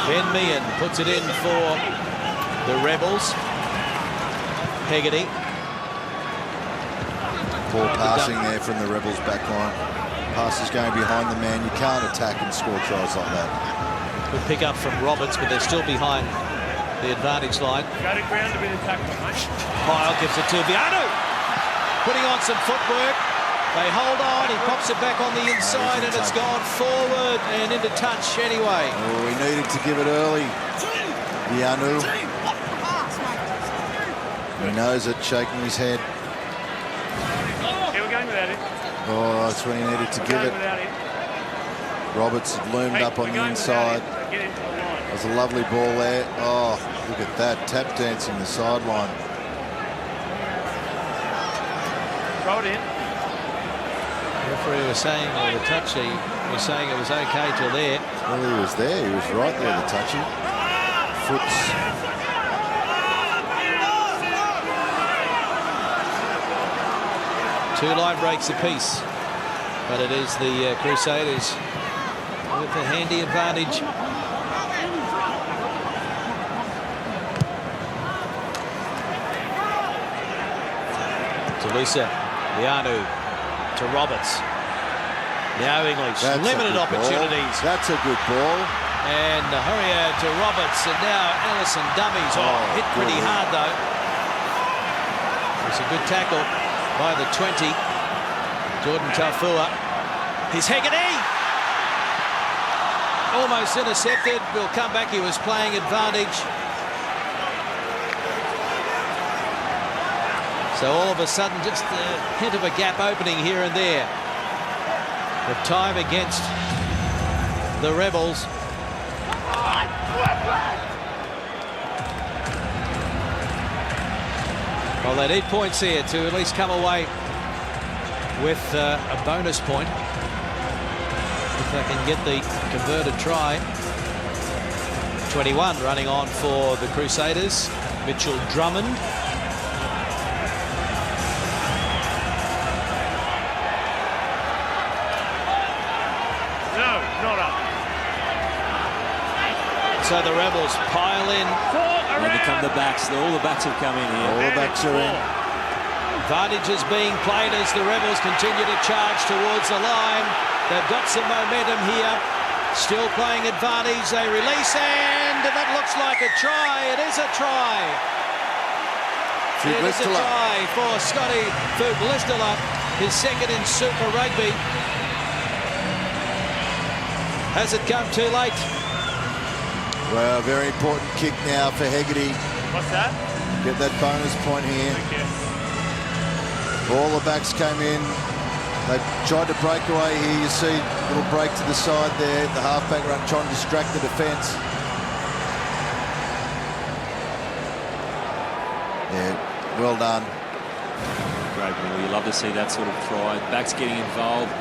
Ben Meehan puts it in for the Rebels. Hegarty. Poor passing there from the Rebels back line. Passes going behind the man. You can't attack and score tries like that. Good pick up from Roberts, but they're still behind the advantage line. Got it ground a bit of tackle, mate. Pyle gives it to Viano. Putting on some footwork. They hold on. He pops it back on the inside, and it's gone forward and into touch anyway. Oh, he needed to give it early. Viano. He knows it, shaking his head. Yeah, we're going without it. Oh, that's when he needed to give it. Roberts had loomed up on the inside. Get into the line. was a lovely ball there. Oh, look at that. Tap dancing the sideline. Throw it in. The referee was saying, or the touchy was saying it was okay till there. Well, he was there. He was right there, the touchy. Foots. Two line breaks apiece, but it is the Crusaders with the handy advantage. To Lisa, Lianu, to Roberts. Now English, That's limited opportunities. That's a good ball. And Hurrier to Roberts, and now Ellison dummies. Oh, hit pretty hard though. It's a good tackle by the 20. Jordan Taufua. He's Hegarty. Almost intercepted. We'll come back. He was playing advantage. So all of a sudden, just a hint of a gap opening here and there. The time against the Rebels. Well, they need points here to at least come away with a bonus point. If they can get the converted try. 21 running on for the Crusaders. Mitchell Drummond. No, not up. So the Rebels pile in. And here come the backs. All the backs have come in here. All the backs are in. Advantage is being played as the Rebels continue to charge towards the line. They've got some momentum here. Still playing advantage. They release, and that looks like a try. It is a try. It is a try for Scotty Fuglistula, his second in Super Rugby. Has it come too late? Well, very important kick now for Hegarty. What's that? Get that bonus point here. Thank you. All the backs came in. They tried to break away here. You see a little break to the side there. The halfback run trying to distract the defence. Yeah, well done. Great ball. You love to see that sort of try. Backs getting involved.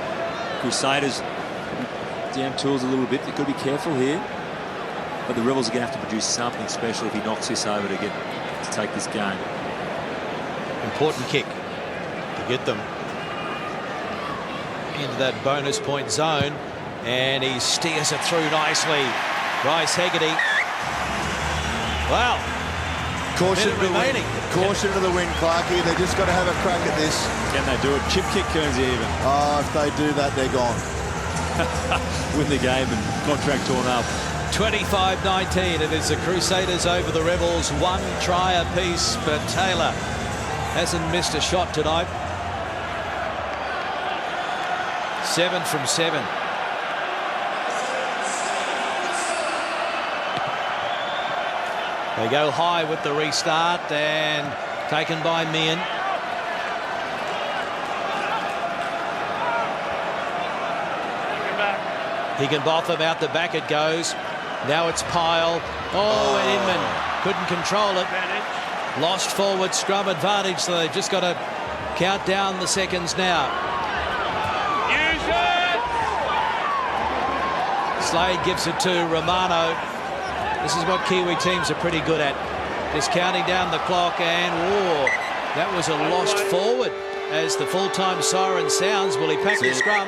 Crusaders down tools a little bit. They've got to be careful here. But the Rebels are going to have to produce something special if he knocks this over to take this game. Important kick to get them into that bonus point zone, and he steers it through nicely. Bryce Hegarty. Wow. Caution to remaining. Caution to the wind, Clarkie. They just got to have a crack at this. Can they do it? Chip kick turns even. Oh, if they do that, they're gone. Win the game and contract torn up. 25-19. It is the Crusaders over the Rebels. One try apiece, but Taylor hasn't missed a shot tonight. 7 from 7. They go high with the restart and taken by Meehan. Higginbotham out the back it goes. Now it's Pyle. Oh, and Inman couldn't control it. Lost forward scrum advantage, so they've just got to count down the seconds now. Use it! Slade gives it to Romano. This is what Kiwi teams are pretty good at. Just counting down the clock, and that was a lost forward as the full-time siren sounds. Will he pack the scrum?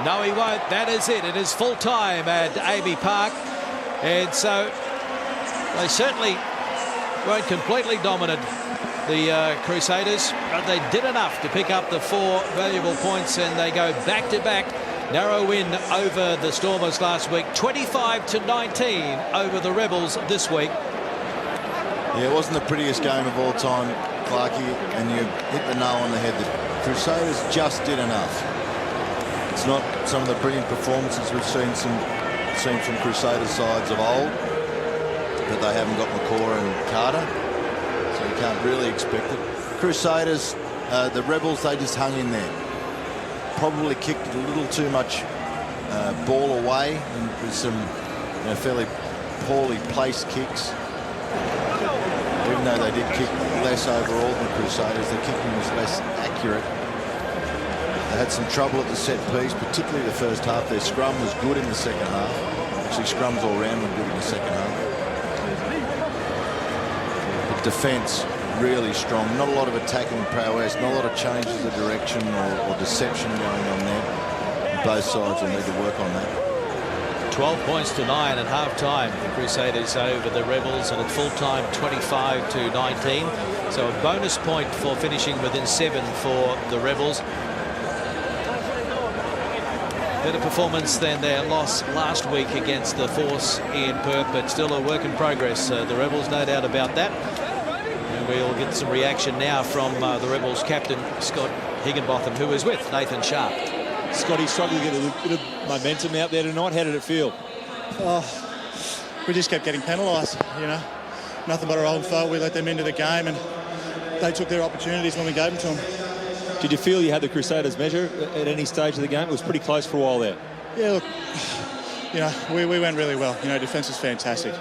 No, he won't. That is it. It is full-time at AB Park. And so they certainly weren't completely dominant, the Crusaders, but they did enough to pick up the 4 valuable points, and they go back-to-back. Narrow win over the Stormers last week, 25-19 over the Rebels this week. Yeah, it wasn't the prettiest game of all time, Clarkie, and you hit the nail on the head. The Crusaders just did enough. It's not some of the brilliant performances we've seen from Crusader sides of old, but they haven't got McCaw and Carter, so you can't really expect it. Crusaders, the Rebels, they just hung in there. Probably kicked a little too much ball away, and with some fairly poorly placed kicks. Even though they did kick less overall than the Crusaders, their kicking was less accurate. They had some trouble at the set piece, particularly the first half. Their scrum was good in the second half. Actually, scrums all round were good in the second half. But defence, really strong. Not a lot of attacking prowess, not a lot of changes of direction or deception going on there. Both sides will need to work on that. 12 points to 9 at half-time. The Crusaders over the Rebels, and at full-time 25 to 19. So a bonus point for finishing within 7 for the Rebels. Better performance than their loss last week against the Force in Perth, but still a work in progress. The Rebels, no doubt about that. And we'll get some reaction now from the Rebels captain, Scott Higginbotham, who is with Nathan Sharp. Scotty struggled to get a bit of momentum out there tonight. How did it feel? Oh, we just kept getting penalised, you know. Nothing but our own fault. We let them into the game and they took their opportunities when we gave them to them. Did you feel you had the Crusaders measure at any stage of the game? It was pretty close for a while there. Yeah, look, you know, we went really well. You know, defence was fantastic.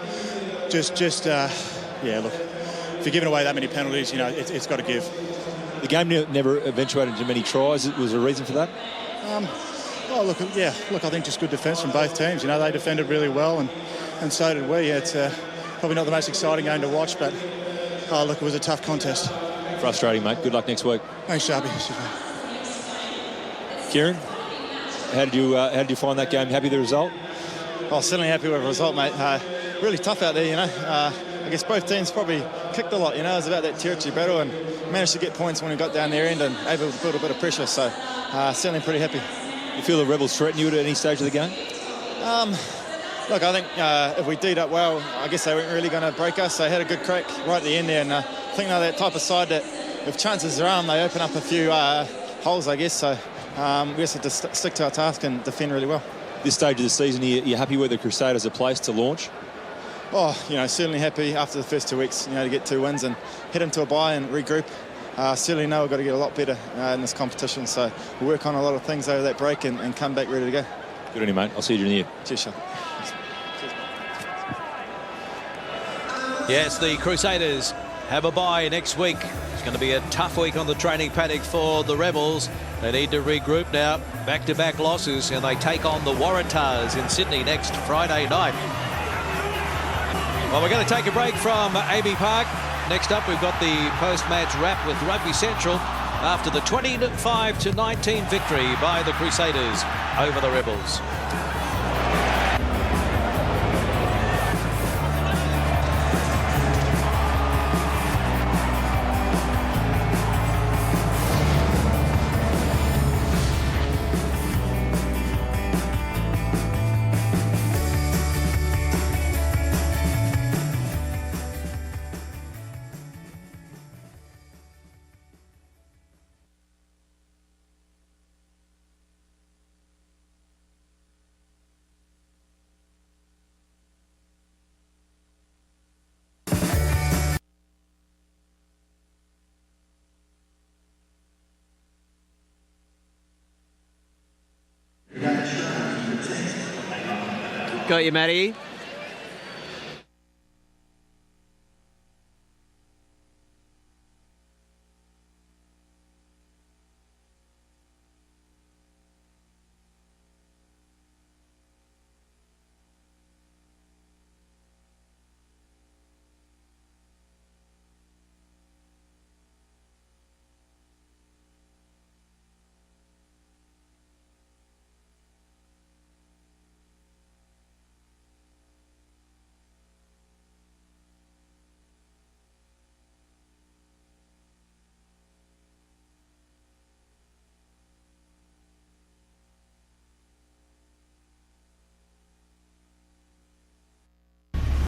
Yeah, look, if you're giving away that many penalties, you know, it's got to give. The game never eventuated into many tries. Was there a reason for that? Oh, look, yeah, look, I think just good defence from both teams. You know, they defended really well and so did we. It's probably not the most exciting game to watch, but, oh, look, it was a tough contest. Frustrating, mate. Good luck next week. Thanks, Sharpie. Kieran, how did you find that game? Happy with the result? Oh, certainly happy with the result, mate. Really tough out there, you know. I guess both teams probably kicked a lot, you know. It was about that territory battle and managed to get points when we got down their end and able to build a bit of pressure. So certainly pretty happy. You feel the Rebels threaten you at any stage of the game? Look, I think if we D'd up well, I guess they weren't really going to break us. They had a good crack right at the end there, and I think they're that type of side that if chances are on, they open up a few holes, I guess. So we just have to stick to our task and defend really well. This stage of the season, are you happy where the Crusaders are placed to launch? Oh, you know, certainly happy after the first 2 weeks, you know, to get 2 wins and head into a bye and regroup. Certainly know we've got to get a lot better in this competition, so we'll work on a lot of things over that break and come back ready to go. Good on you, mate. I'll see you during the year. Cheers, Sean. Yes, the Crusaders have a bye next week. It's going to be a tough week on the training paddock for the Rebels. They need to regroup now. Back-to-back losses, and they take on the Waratahs in Sydney next Friday night. Well, we're going to take a break from Amy Park. Next up, we've got the post-match wrap with Rugby Central after the 25-19 victory by the Crusaders over the Rebels. Got you, Matty.